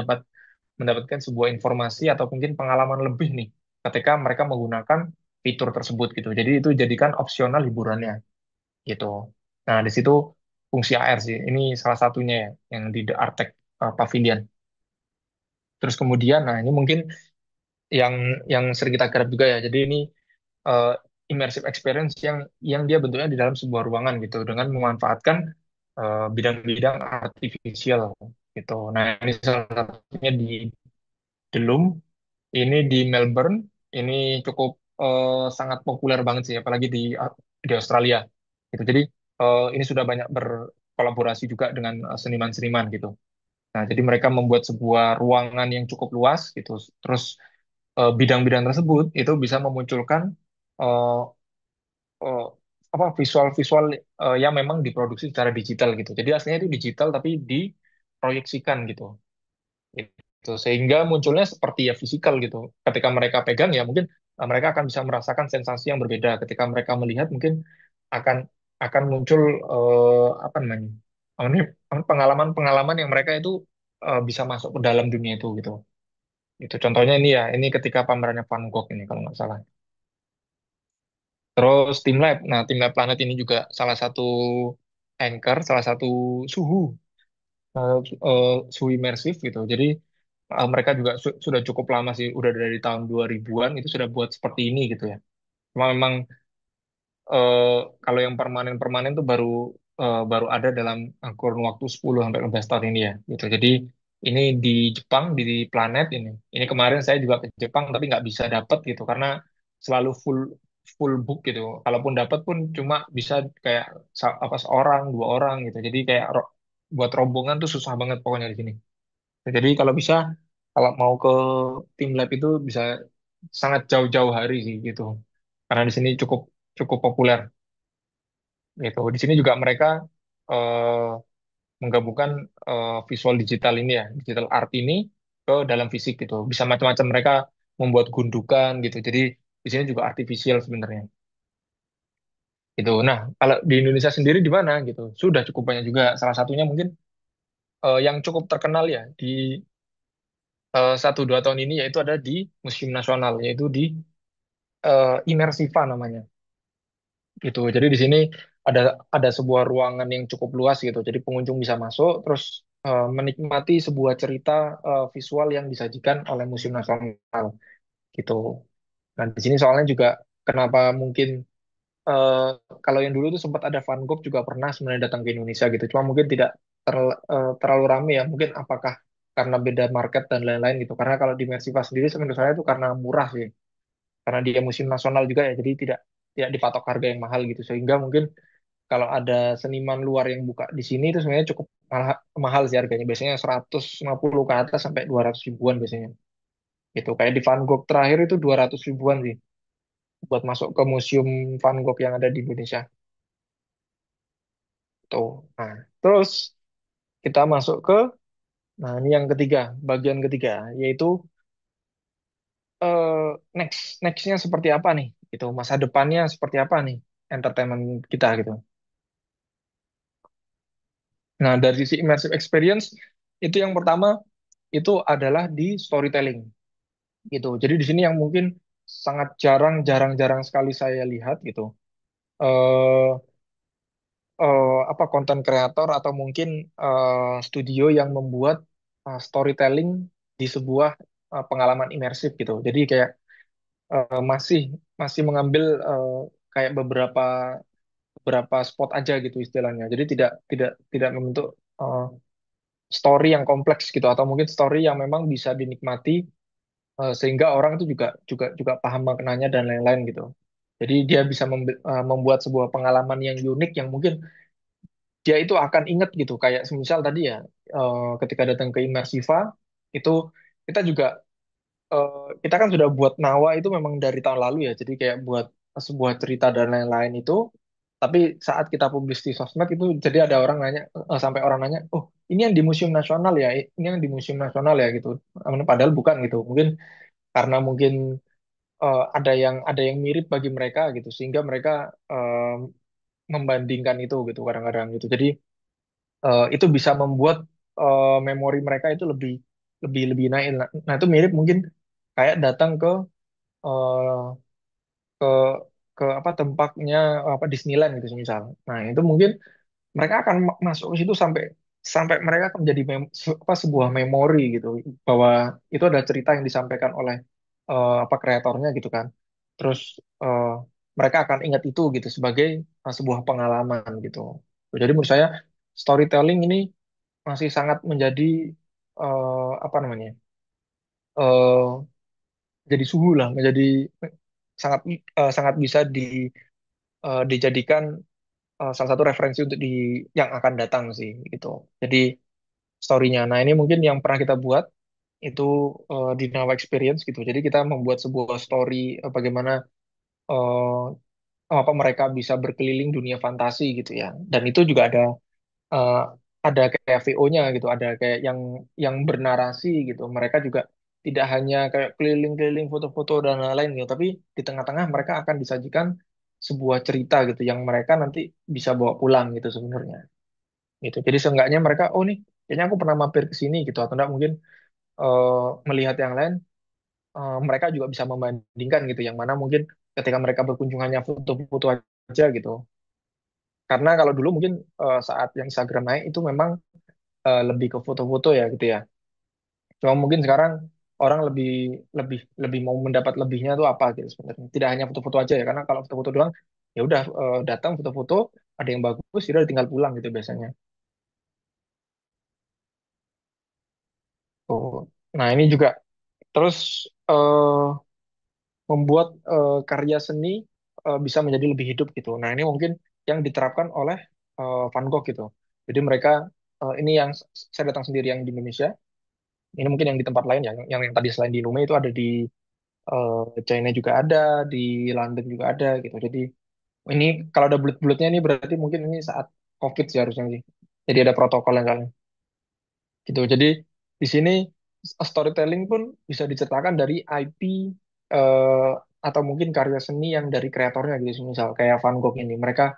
Speaker 1: mendapatkan sebuah informasi atau mungkin pengalaman lebih nih ketika mereka menggunakan fitur tersebut gitu. Jadi itu jadikan opsional hiburannya gitu. Nah, di situ fungsi AR sih. Ini salah satunya ya, yang di The Artec Pavilion. Terus kemudian, nah ini mungkin yang sering kita garap juga ya. Jadi ini eh, immersive experience yang dia bentuknya di dalam sebuah ruangan gitu, dengan memanfaatkan bidang-bidang artifisial gitu. Nah, ini salah satunya di The Loom, ini di Melbourne, ini cukup sangat populer banget sih, apalagi di Australia. Gitu. Jadi ini sudah banyak berkolaborasi juga dengan seniman-seniman gitu. Nah, jadi mereka membuat sebuah ruangan yang cukup luas gitu. Terus bidang-bidang tersebut itu bisa memunculkan eh, eh, apa visual-visual yang memang diproduksi secara digital gitu. Jadi aslinya itu digital tapi diproyeksikan gitu. Gitu. Sehingga munculnya seperti ya fisikal gitu. Ketika mereka pegang ya mungkin mereka akan bisa merasakan sensasi yang berbeda. Ketika mereka melihat mungkin akan akan muncul apa namanya? Ini pengalaman-pengalaman yang mereka itu bisa masuk ke dalam dunia itu gitu. Itu contohnya ini ya, ini ketika pamerannya Van Gogh ini kalau nggak salah. Terus Tim Lab. Nah, Tim Lab Planet ini juga salah satu anchor, salah satu suhu, eh, suhu imersif gitu. Jadi mereka juga sudah cukup lama sih, udah dari tahun 2000-an itu sudah buat seperti ini gitu ya. Cuma memang eh, kalau yang permanen-permanen tuh baru ada dalam kurun waktu 10 sampai 15 tahun ini ya gitu. Jadi ini di Jepang di planet ini. Ini kemarin saya juga ke Jepang tapi nggak bisa dapat gitu karena selalu full full book gitu. Kalaupun dapat pun cuma bisa kayak apa seorang, dua orang gitu. Jadi kayak buat rombongan tuh susah banget pokoknya di sini. Jadi kalau bisa kalau mau ke tim lab itu bisa sangat jauh-jauh hari sih gitu. Karena di sini cukup cukup populer gitu. Di sini juga mereka eh, menggabungkan visual digital ini ya, digital art ini ke dalam fisik gitu. Bisa macam-macam mereka membuat gundukan gitu. Jadi di sini juga artifisial sebenarnya. Gitu. Nah, kalau di Indonesia sendiri di mana gitu? Sudah cukup banyak juga. Salah satunya mungkin yang cukup terkenal ya di 1-2 tahun ini yaitu ada di Museum Nasional yaitu di Imersiva namanya. Gitu. Jadi di sini ada sebuah ruangan yang cukup luas gitu. Jadi pengunjung bisa masuk terus menikmati sebuah cerita visual yang disajikan oleh Museum Nasional gitu. Nah, di sini soalnya juga kenapa mungkin eh, kalau yang dulu tuh sempat ada Van Gogh juga pernah sebenarnya datang ke Indonesia gitu. Cuma mungkin tidak terlalu ramai ya. Mungkin apakah karena beda market dan lain-lain gitu. Karena kalau di Mersiva sendiri menurut saya itu karena murah sih. Karena dia museum nasional juga ya. Jadi tidak dipatok harga yang mahal gitu. Sehingga mungkin kalau ada seniman luar yang buka di sini itu sebenarnya cukup mahal sih harganya. Biasanya 150 ke atas sampai 200 ribuan biasanya. Gitu. Kayak di Van Gogh terakhir itu 200 ribuan sih buat masuk ke museum Van Gogh yang ada di Indonesia. Tuh. Nah, terus kita masuk ke nah ini yang ketiga, bagian ketiga yaitu eh, nextnya seperti apa nih? Gitu. Masa depannya seperti apa nih entertainment kita gitu. Nah, dari sisi immersive experience itu yang pertama itu adalah di storytelling gitu. Jadi di sini yang mungkin sangat jarang-jarang sekali saya lihat gitu. Eh apa konten kreator atau mungkin studio yang membuat storytelling di sebuah pengalaman imersif gitu. Jadi kayak masih masih mengambil kayak beberapa spot aja gitu istilahnya. Jadi tidak membentuk eh, story yang kompleks gitu atau mungkin story yang memang bisa dinikmati sehingga orang itu juga juga juga paham maknanya dan lain-lain gitu. Jadi dia bisa membuat sebuah pengalaman yang unik yang mungkin dia itu akan inget gitu. Kayak semisal tadi ya ketika datang ke Immersiva itu kita juga kita kan sudah buat Nawa itu memang dari tahun lalu ya. Jadi kayak buat sebuah cerita dan lain-lain itu. Tapi saat kita publis di sosmed itu jadi ada orang nanya sampai orang nanya, oh ini yang di Museum Nasional ya, ini yang di Museum Nasional ya gitu. Padahal bukan gitu. Mungkin karena mungkin ada yang mirip bagi mereka gitu sehingga mereka membandingkan itu gitu kadang-kadang gitu. Jadi itu bisa membuat memori mereka itu lebih lebih lebih naik. Nah, itu mirip mungkin kayak datang eh, ke ke apa tempatnya apa Disneyland gitu misal. Nah, itu mungkin mereka akan masuk ke situ sampai sampai mereka akan menjadi sebuah memori gitu bahwa itu ada cerita yang disampaikan oleh apa kreatornya gitu kan. Terus eh, mereka akan ingat itu gitu sebagai sebuah pengalaman gitu. Jadi menurut saya storytelling ini masih sangat menjadi apa namanya eh jadi suhu lah menjadi sangat sangat bisa dijadikan salah satu referensi untuk yang akan datang sih gitu. Jadi story-nya. Nah ini mungkin yang pernah kita buat itu di Nawa Experience gitu. Jadi kita membuat sebuah story bagaimana eh, apa mereka bisa berkeliling dunia fantasi gitu ya. Dan itu juga eh, ada kayak VO-nya gitu, ada kayak yang bernarasi gitu. Mereka juga tidak hanya kayak keliling-keliling foto-foto dan lain-lain gitu, tapi di tengah-tengah mereka akan disajikan sebuah cerita gitu yang mereka nanti bisa bawa pulang gitu sebenarnya. Gitu. Jadi seenggaknya mereka, oh nih, kayaknya aku pernah mampir ke sini gitu, atau enggak mungkin melihat yang lain, mereka juga bisa membandingkan gitu, yang mana mungkin ketika mereka berkunjung hanya foto-foto aja gitu. Karena kalau dulu mungkin saat yang Instagram naik itu memang lebih ke foto-foto ya gitu ya. Cuma mungkin sekarang orang lebih lebih lebih mau mendapat lebihnya tuh apa gitu sebenarnya. Tidak hanya foto-foto aja ya, karena kalau foto-foto doang ya udah datang foto-foto, ada yang bagus, ya udah tinggal pulang gitu biasanya. Oh. Nah ini juga terus membuat karya seni bisa menjadi lebih hidup gitu. Nah ini mungkin yang diterapkan oleh Van Gogh gitu. Jadi mereka ini yang saya datang sendiri yang di Indonesia. Ini mungkin yang di tempat lain ya, yang tadi selain di Lume itu ada di China juga ada, di London juga ada gitu. Jadi ini kalau ada bulat-bulatnya ini berarti mungkin ini saat COVID sih harusnya sih. Jadi ada protokol yang kalian gitu. Jadi di sini storytelling pun bisa diceritakan dari IP eh, atau mungkin karya seni yang dari kreatornya gitu. Misal kayak Van Gogh ini, mereka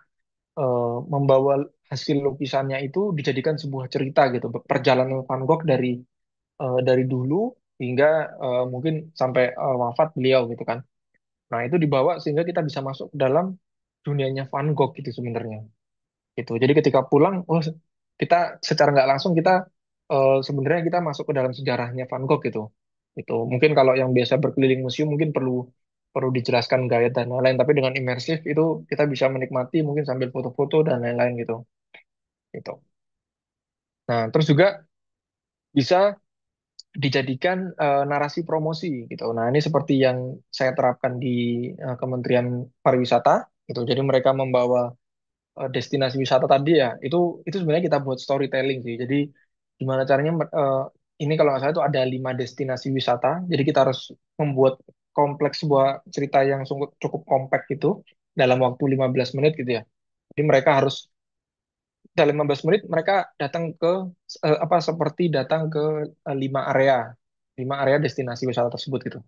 Speaker 1: membawa hasil lukisannya itu dijadikan sebuah cerita gitu. Perjalanan Van Gogh dari dulu hingga mungkin sampai wafat beliau gitu kan. Nah, itu dibawa sehingga kita bisa masuk ke dalam dunianya Van Gogh gitu sebenarnya. Gitu. Jadi ketika pulang, oh kita secara nggak langsung kita sebenarnya kita masuk ke dalam sejarahnya Van Gogh gitu. Itu mungkin kalau yang biasa berkeliling museum mungkin perlu perlu dijelaskan gaya dan lain-lain, tapi dengan imersif itu kita bisa menikmati mungkin sambil foto-foto dan lain-lain gitu. Gitu. Nah, terus juga bisa dijadikan narasi promosi gitu. Nah, ini seperti yang saya terapkan di Kementerian Pariwisata gitu. Jadi mereka membawa destinasi wisata tadi ya, itu sebenarnya kita buat storytelling sih. Jadi gimana caranya ini kalau nggak salah itu ada 5 destinasi wisata. Jadi kita harus membuat kompleks sebuah cerita yang cukup kompak gitu dalam waktu 15 menit gitu ya. Jadi mereka harus dalam 15 menit mereka datang ke apa seperti datang ke 5 area destinasi wisata tersebut gitu.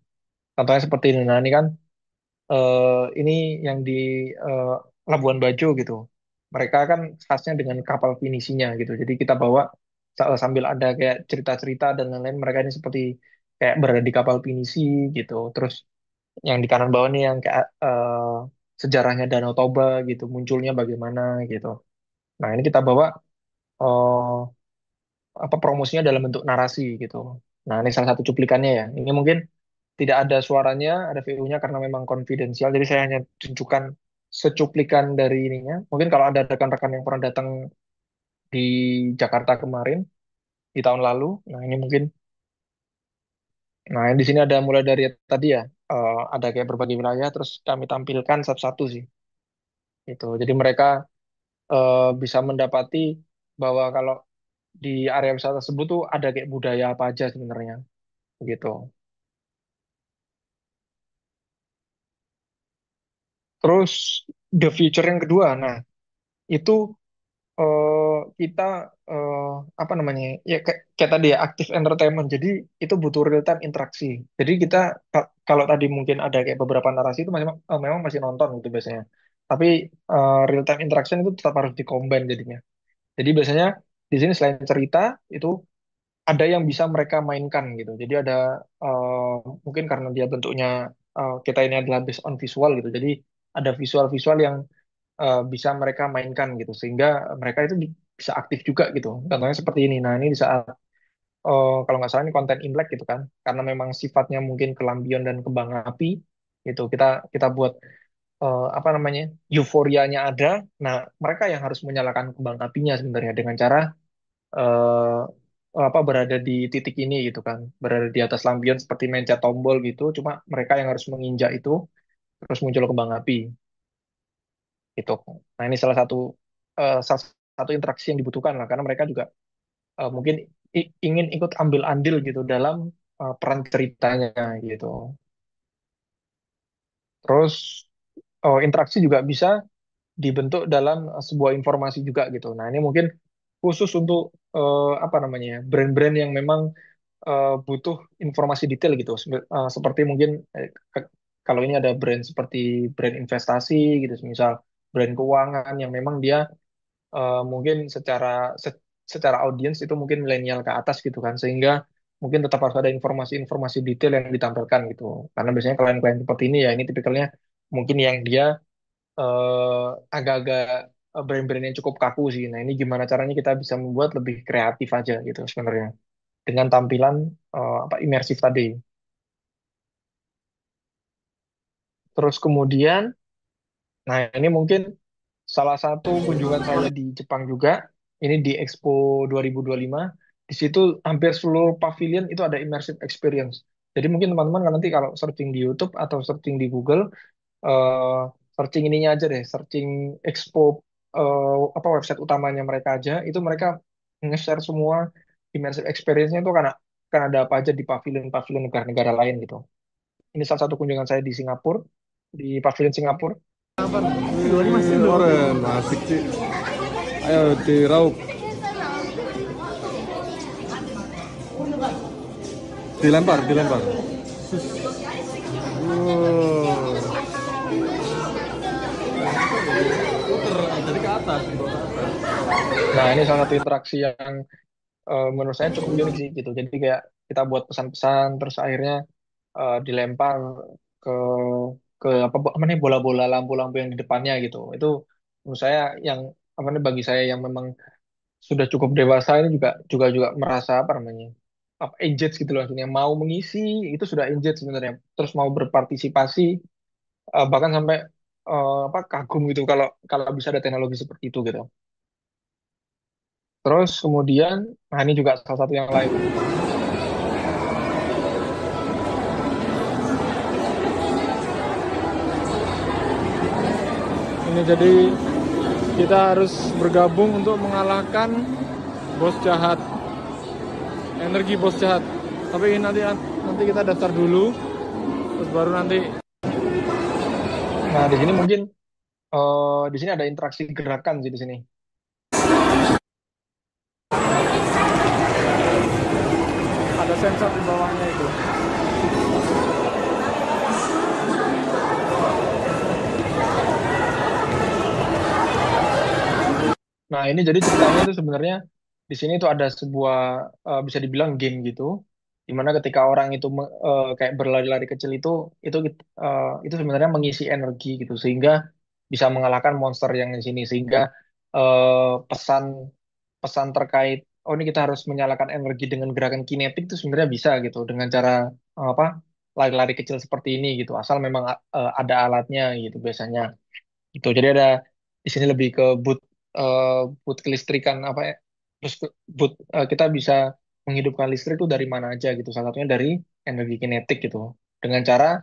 Speaker 1: Contohnya seperti ini. Nah, ini kan ini yang di eh, Labuan Bajo gitu. Mereka kan khasnya dengan kapal pinisinya gitu. Jadi kita bawa sambil ada kayak cerita-cerita dan lain-lain. Mereka ini seperti kayak berada di kapal pinisi gitu. Terus yang di kanan bawah nih yang kayak sejarahnya Danau Toba gitu. Munculnya bagaimana gitu. Nah ini kita bawa eh, apa promosinya dalam bentuk narasi gitu. Nah ini salah satu cuplikannya ya. Ini mungkin tidak ada suaranya, ada VU-nya karena memang konfidensial. Jadi saya hanya tunjukkan secuplikan dari ininya. Mungkin kalau ada rekan-rekan yang pernah datang di Jakarta kemarin, di tahun lalu, nah ini mungkin, nah di sini ada mulai dari tadi ya, ada kayak berbagai wilayah, terus kami tampilkan satu-satu sih. Itu. Jadi mereka bisa mendapati bahwa kalau di area wisata tersebut tuh ada kayak budaya apa aja sebenarnya, gitu. Terus the future yang kedua, nah itu kita eh, apa namanya ya kayak tadi ya active entertainment jadi itu butuh real time interaksi jadi kita kalau tadi mungkin ada kayak beberapa narasi itu masih memang masih nonton gitu biasanya tapi real time interaction itu tetap harus dikombin jadinya jadi biasanya di sini selain cerita itu ada yang bisa mereka mainkan gitu jadi ada mungkin karena dia bentuknya kita ini adalah based on visual gitu jadi ada visual-visual yang bisa mereka mainkan gitu sehingga mereka itu bisa aktif juga gitu contohnya seperti ini nah ini di saat kalau nggak salah ini konten Imlek gitu kan karena memang sifatnya mungkin kelampion dan kembang api gitu kita kita buat apa namanya euforianya ada nah mereka yang harus menyalakan kembang apinya sebenarnya dengan cara eh, apa berada di titik ini gitu kan berada di atas lampion seperti mencet tombol gitu cuma mereka yang harus menginjak itu terus muncul kembang api gitu. Nah, ini salah satu interaksi yang dibutuhkan lah karena mereka juga mungkin ingin ikut ambil andil gitu dalam peran ceritanya gitu. Terus interaksi juga bisa dibentuk dalam sebuah informasi juga gitu. Nah, ini mungkin khusus untuk apa namanya ya, brand-brand yang memang butuh informasi detail gitu. Seperti mungkin kalau ini ada brand seperti brand investasi gitu, misal brand keuangan yang memang dia mungkin secara audiens itu mungkin milenial ke atas gitu kan, sehingga mungkin tetap harus ada informasi-informasi detail yang ditampilkan gitu. Karena biasanya klien-klien seperti ini ya ini tipikalnya mungkin yang dia agak-agak brand-brand yang cukup kaku sih. Nah, ini gimana caranya kita bisa membuat lebih kreatif aja gitu sebenarnya dengan tampilan apa imersif tadi. Terus kemudian, nah ini mungkin salah satu kunjungan saya di Jepang juga. Ini di Expo 2025. Di situ hampir seluruh pavilion itu ada immersive experience. Jadi mungkin teman-teman kan nanti kalau searching di YouTube atau searching di Google, eh, searching ininya aja deh, searching Expo apa website utamanya mereka aja, itu mereka nge-share semua immersive experience-nya itu karena kan ada apa aja di pavilion-pavilion negara-negara lain gitu. Ini salah satu kunjungan saya di Singapura, di pavilion Singapura.
Speaker 3: Keren, asik sih. Ayo diraup, dilempar, dilempar. Wow. Jadi ke atas, dibawa ke atas.
Speaker 1: Nah, ini salah satu interaksi yang menurut saya cukup unik sih gitu. Jadi kayak kita buat pesan-pesan, terus akhirnya dilempar ke apa namanya bola-bola lampu-lampu yang di depannya gitu. Itu menurut saya yang apa namanya bagi saya yang memang sudah cukup dewasa ini juga juga juga merasa apa namanya apa engage gitu loh, maksudnya mau mengisi itu sudah engage sebenarnya. Terus mau berpartisipasi bahkan sampai apa kagum gitu kalau kalau bisa ada teknologi seperti itu gitu. Terus kemudian, nah ini juga salah satu yang lain. Ini jadi kita harus bergabung untuk mengalahkan bos jahat, energi bos jahat. Tapi nanti nanti kita daftar dulu, terus baru nanti. Nah, di sini mungkin di sini ada interaksi gerakan sih di sini. Ada sensor di bawahnya itu. Nah, ini jadi ceritanya itu sebenarnya di sini tuh ada sebuah bisa dibilang game gitu, di mana ketika orang itu kayak berlari-lari kecil itu sebenarnya mengisi energi gitu sehingga bisa mengalahkan monster yang di sini sehingga pesan pesan terkait oh ini kita harus menyalakan energi dengan gerakan kinetik itu sebenarnya bisa gitu dengan cara apa lari-lari kecil seperti ini gitu asal memang ada alatnya gitu biasanya. Gitu. Jadi ada di sini lebih ke eh, boot kelistrikan apa ya? Terus kita bisa menghidupkan listrik itu dari mana aja gitu. Salah satunya dari energi kinetik gitu. Dengan cara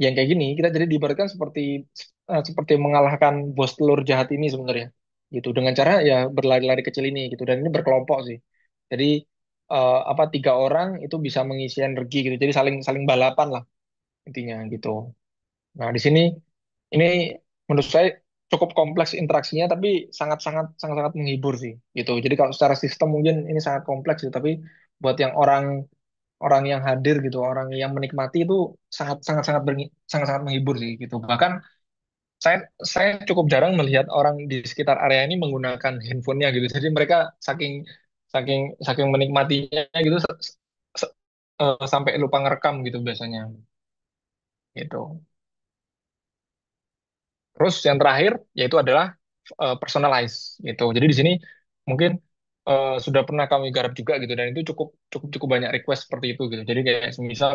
Speaker 1: yang kayak gini kita jadi diibaratkan seperti mengalahkan bos telur jahat ini sebenarnya. Gitu. Dengan cara ya berlari-lari kecil ini gitu. Dan ini berkelompok sih. Jadi apa tiga orang itu bisa mengisi energi gitu. Jadi saling saling balapan lah intinya gitu. Nah, di sini ini menurut saya cukup kompleks interaksinya, tapi sangat-sangat menghibur sih, gitu. Jadi kalau secara sistem mungkin ini sangat kompleks, gitu, tapi buat yang orang orang yang hadir gitu, orang yang menikmati itu sangat-sangat menghibur sih, gitu. Bahkan saya cukup jarang melihat orang di sekitar area ini menggunakan handphonenya gitu. Jadi mereka saking saking saking menikmatinya gitu se- sampai lupa ngerekam gitu biasanya, gitu. Terus yang terakhir yaitu adalah personalize gitu. Jadi di sini mungkin sudah pernah kami garap juga gitu dan itu cukup cukup cukup banyak request seperti itu gitu. Jadi kayak misal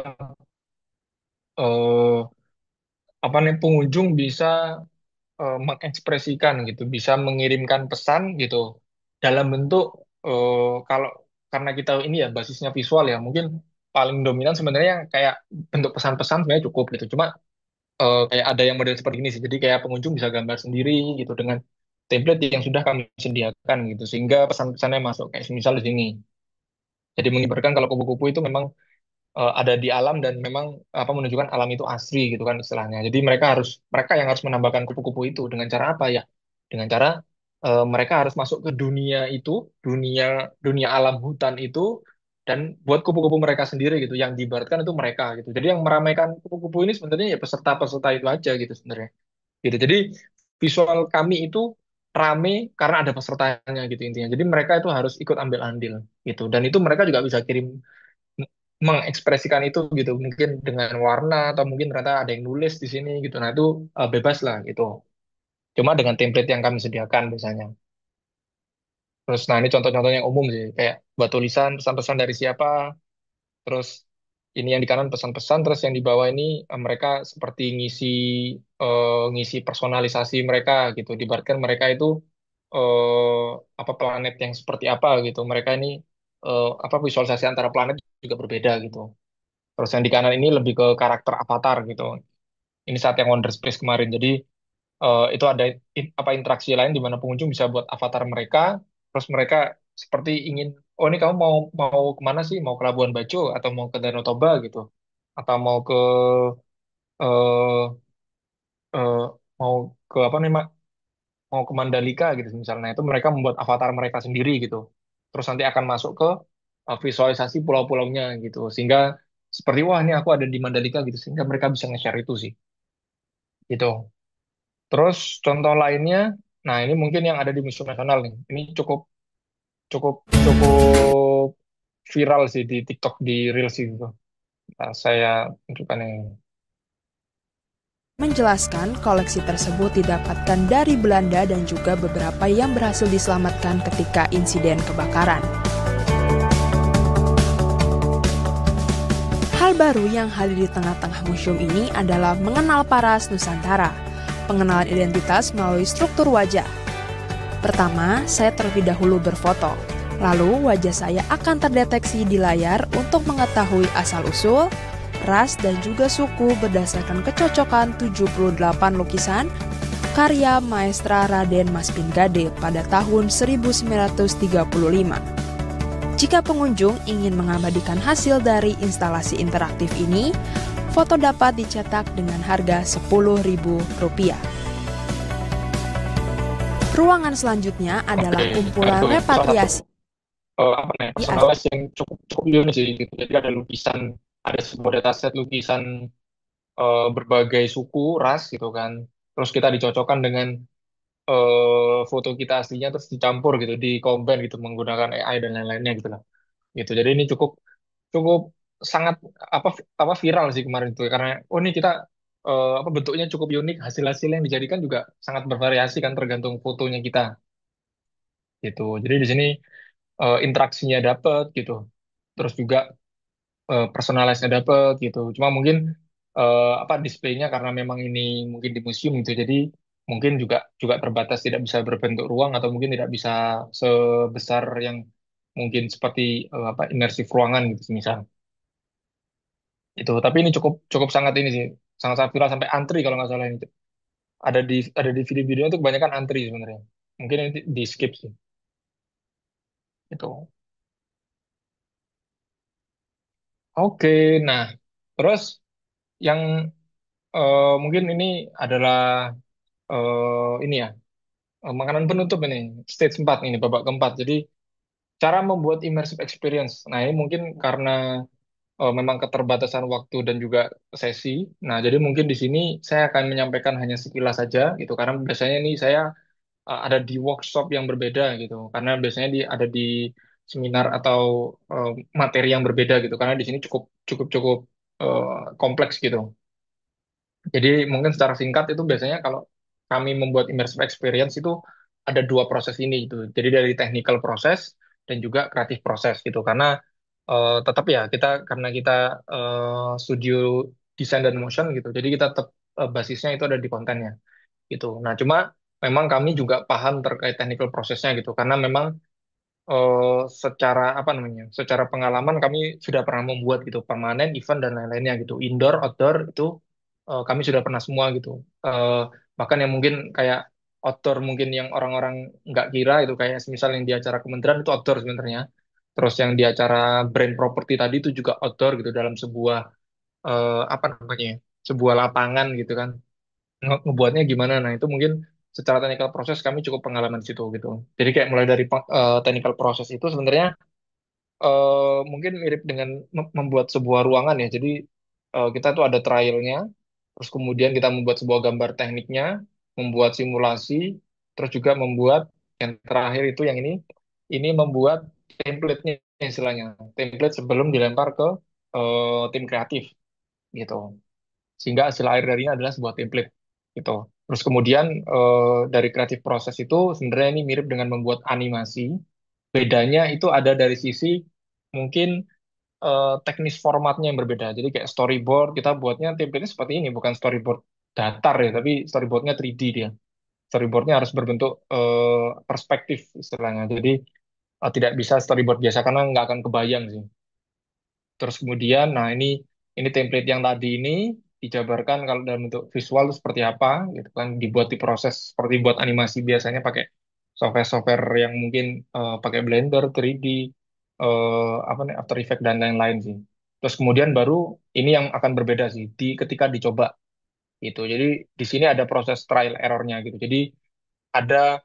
Speaker 1: eh, apa nih pengunjung bisa mengekspresikan gitu, bisa mengirimkan pesan gitu dalam bentuk kalau karena kita ini ya basisnya visual ya, mungkin paling dominan sebenarnya kayak bentuk pesan-pesan sebenarnya cukup gitu. Cuma kayak ada yang model seperti ini sih. Jadi kayak pengunjung bisa gambar sendiri gitu dengan template yang sudah kami sediakan gitu. Sehingga pesan-pesannya masuk kayak misal di sini. Jadi mengibarkan kalau kupu-kupu itu memang ada di alam dan memang apa menunjukkan alam itu asri gitu kan istilahnya. Jadi mereka yang harus menambahkan kupu-kupu itu dengan cara apa ya? Dengan cara mereka harus masuk ke dunia itu, dunia dunia alam hutan itu dan buat kupu-kupu mereka sendiri gitu. Yang diibaratkan itu mereka gitu. Jadi yang meramaikan kupu-kupu ini sebenarnya ya peserta-peserta itu aja gitu sebenarnya. Gitu. Jadi visual kami itu rame karena ada pesertanya gitu intinya. Jadi mereka itu harus ikut ambil andil gitu. Dan itu mereka juga bisa kirim mengekspresikan itu gitu mungkin dengan warna atau mungkin ternyata ada yang nulis di sini gitu nah itu bebas lah gitu cuma dengan template yang kami sediakan biasanya terus nah ini contoh-contoh yang umum sih kayak buat tulisan pesan-pesan dari siapa terus ini yang di kanan pesan-pesan terus yang di bawah ini mereka seperti ngisi personalisasi mereka gitu dibaratkan mereka itu eh, apa planet yang seperti apa gitu mereka ini apa visualisasi antara planet juga berbeda gitu. Terus yang di kanan ini lebih ke karakter avatar gitu. Ini saat yang Wonder Space kemarin. Jadi itu ada apa interaksi lain di mana pengunjung bisa buat avatar mereka. Terus mereka seperti ingin, oh ini kamu mau mau kemana sih? Mau ke Labuan Bajo atau mau ke Danau Toba gitu? Atau eh, eh, mau ke apa nih Mak? Mau ke Mandalika gitu misalnya. Itu mereka membuat avatar mereka sendiri gitu. Terus nanti akan masuk ke visualisasi pulau-pulaunya gitu. Sehingga seperti wah ini aku ada di Mandalika gitu. Sehingga mereka bisa nge-share itu sih. Gitu. Terus contoh lainnya, nah ini mungkin yang ada di Museum Nasional nih. Ini cukup cukup cukup viral sih di TikTok di Reels itu. Nah, saya tunjukkan yang ini.
Speaker 4: Menjelaskan koleksi tersebut didapatkan dari Belanda dan juga beberapa yang berhasil diselamatkan ketika insiden kebakaran. Hal baru yang hadir di tengah-tengah museum ini adalah mengenal Paras Nusantara, pengenalan identitas melalui struktur wajah. Pertama, saya terlebih dahulu berfoto. Lalu, wajah saya akan terdeteksi di layar untuk mengetahui asal-usul, ras, dan juga suku berdasarkan kecocokan 78 lukisan karya Maestra Raden Mas Pinggade pada tahun 1935. Jika pengunjung ingin mengabadikan hasil dari instalasi interaktif ini, foto dapat dicetak dengan harga Rp10.000. Ruangan selanjutnya adalah
Speaker 1: Oke, nah
Speaker 4: kumpulan
Speaker 1: itu salah satu
Speaker 4: repatriasi
Speaker 1: apa namanya
Speaker 4: asal
Speaker 1: personalis yang cukup cukup unik sih gitu. Jadi ada lukisan, ada sebuah dataset lukisan berbagai suku, ras gitu kan. Terus kita dicocokkan dengan foto kita aslinya terus dicampur gitu, di combine gitu menggunakan AI dan lain-lainnya gitu lah. Gitu. Jadi ini cukup cukup sangat apa apa viral sih kemarin itu karena oh ini kita apa bentuknya cukup unik, hasil-hasil yang dijadikan juga sangat bervariasi kan tergantung fotonya kita gitu. Jadi di sini interaksinya dapet gitu. Terus juga personalize-nya dapet gitu. Cuma mungkin apa displaynya karena memang ini mungkin di museum gitu. Jadi mungkin juga juga terbatas tidak bisa berbentuk ruang atau mungkin tidak bisa sebesar yang mungkin seperti apa imersif ruangan gitu misal. Itu. Tapi ini cukup cukup sangat ini sih. Sangat-sangat viral sampai antri kalau nggak salah ini. Ada di video-videonya itu kebanyakan antri sebenarnya. Mungkin ini di skip sih. Itu. Oke, nah terus yang mungkin ini adalah ini ya makanan penutup ini stage 4 ini babak keempat. Jadi cara membuat immersive experience. Nah ini mungkin karena memang keterbatasan waktu dan juga sesi. Nah jadi mungkin di sini saya akan menyampaikan hanya sekilas saja gitu karena biasanya ini saya ada di workshop yang berbeda gitu. Karena biasanya ada di seminar atau eh, materi yang berbeda gitu. Karena di sini cukup cukup cukup kompleks gitu. Jadi mungkin secara singkat itu biasanya kalau kami membuat immersive experience itu ada dua proses ini gitu. Jadi dari technical proses dan juga kreatif proses gitu. Karena tetap ya kita karena kita studio desain dan motion gitu. Jadi kita tetap basisnya itu ada di kontennya gitu. Nah, cuma memang kami juga paham terkait technical prosesnya gitu. Karena memang secara apa namanya, secara pengalaman kami sudah pernah membuat gitu permanen, event dan lain-lainnya gitu, indoor, outdoor itu kami sudah pernah semua gitu. Eh, Bahkan yang mungkin kayak outdoor mungkin yang orang-orang nggak kira itu kayak misal yang di acara kementerian itu outdoor sebenarnya. Terus yang di acara brand property tadi itu juga outdoor gitu dalam sebuah apa namanya ya, sebuah lapangan gitu kan. Ngebuatnya gimana? Nah itu mungkin secara technical proses kami cukup pengalaman di situ gitu. Jadi kayak mulai dari technical proses itu sebenarnya mungkin mirip dengan membuat sebuah ruangan ya. Jadi kita tuh ada trialnya, terus kemudian kita membuat sebuah gambar tekniknya, membuat simulasi, terus juga membuat yang terakhir itu yang ini membuat template-nya istilahnya, template sebelum dilempar ke tim kreatif gitu. Sehingga hasil akhir darinya adalah sebuah template gitu. Terus kemudian dari kreatif proses itu sebenarnya ini mirip dengan membuat animasi. Bedanya itu ada dari sisi mungkin teknis formatnya yang berbeda. Jadi kayak storyboard kita buatnya template-nya seperti ini, bukan storyboard datar ya, tapi storyboardnya 3D dia. Storyboardnya harus berbentuk perspektif istilahnya. Jadi tidak bisa storyboard biasa karena nggak akan kebayang sih. Terus kemudian, nah ini template yang tadi ini dijabarkan kalau dalam bentuk visual itu seperti apa, gitu kan, dibuat di proses seperti buat animasi biasanya pakai software-software yang mungkin pakai Blender, 3D, apa nih, After Effects dan lain-lain sih. Terus kemudian baru ini yang akan berbeda sih di ketika dicoba gitu. Jadi di sini ada proses trial errornya gitu. Jadi ada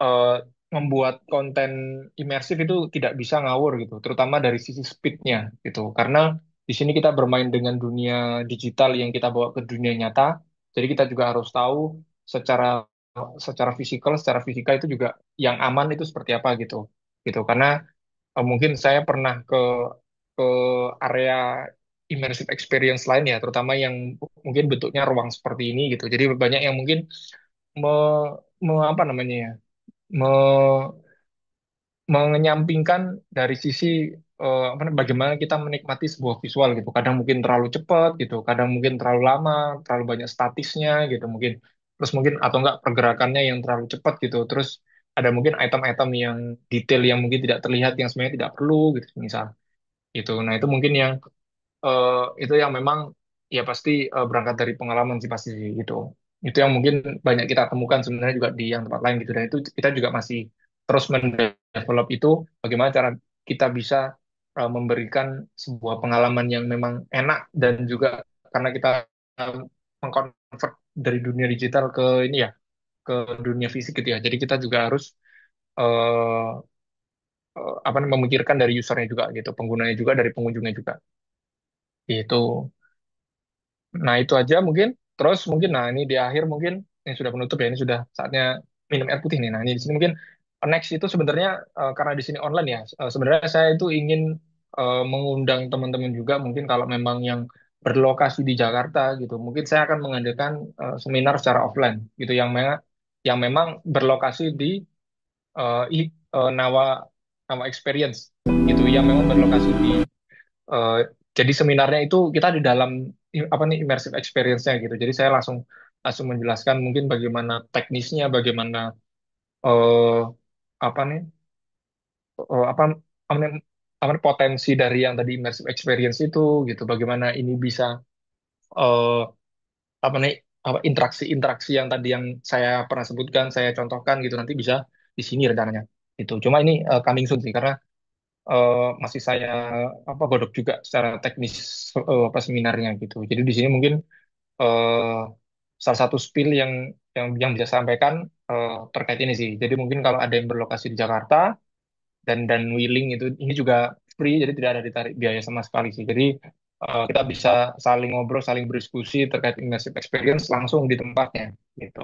Speaker 1: eh, membuat konten imersif itu tidak bisa ngawur gitu, terutama dari sisi speednya gitu. Karena di sini kita bermain dengan dunia digital yang kita bawa ke dunia nyata, jadi kita juga harus tahu secara secara fisikal, secara fisika itu juga yang aman itu seperti apa gitu, gitu. Karena mungkin saya pernah ke area immersive experience lain ya, terutama yang mungkin bentuknya ruang seperti ini gitu. Jadi banyak yang mungkin me, apa namanya ya, menyampingkan dari sisi bagaimana kita menikmati sebuah visual gitu. Kadang mungkin terlalu cepat gitu, kadang mungkin terlalu lama, terlalu banyak statisnya gitu mungkin. Terus mungkin atau enggak pergerakannya yang terlalu cepat gitu. Terus ada mungkin item-item yang detail yang mungkin tidak terlihat yang sebenarnya tidak perlu gitu misal. Itu. Nah, itu mungkin yang itu yang memang ya pasti berangkat dari pengalaman sih pasti sih, gitu. Itu yang mungkin banyak kita temukan sebenarnya juga di yang tempat lain gitu. Dan itu kita juga masih terus mendevelop itu bagaimana cara kita bisa memberikan sebuah pengalaman yang memang enak dan juga karena kita eh, mengkonvert dari dunia digital ke ini ya ke dunia fisik gitu ya. Jadi kita juga harus eh, apa namanya, memikirkan dari usernya juga gitu, penggunanya juga dari pengunjungnya juga. Itu. Nah, itu aja mungkin. Terus mungkin, nah ini di akhir mungkin, ini sudah penutup ya, ini sudah saatnya minum air putih nih. Nah, ini di sini mungkin next itu sebenarnya karena di sini online ya, sebenarnya saya itu ingin mengundang teman-teman juga mungkin kalau memang yang berlokasi di Jakarta gitu, mungkin saya akan mengadakan seminar secara offline gitu, yang memang berlokasi di Nawa Nawa Experience gitu, yang memang berlokasi di Eh, jadi seminarnya itu kita di dalam apa nih immersive experience-nya gitu. Jadi saya langsung langsung menjelaskan mungkin bagaimana teknisnya, bagaimana eh apa nih apa apa nih, apa nih potensi dari yang tadi immersive experience itu gitu. Bagaimana ini bisa eh apa nih apa interaksi-interaksi yang tadi yang saya pernah sebutkan, saya contohkan gitu nanti bisa di sini rencananya. Itu. Cuma ini coming soon sih karena masih saya apa godok juga secara teknis apa seminarnya gitu. Jadi di sini mungkin eh, salah satu spill yang bisa sampaikan terkait ini sih. Jadi mungkin kalau ada yang berlokasi di Jakarta dan willing itu ini juga free, jadi tidak ada ditarik biaya sama sekali sih. Jadi kita bisa saling ngobrol, saling berdiskusi terkait immersive experience langsung di tempatnya gitu.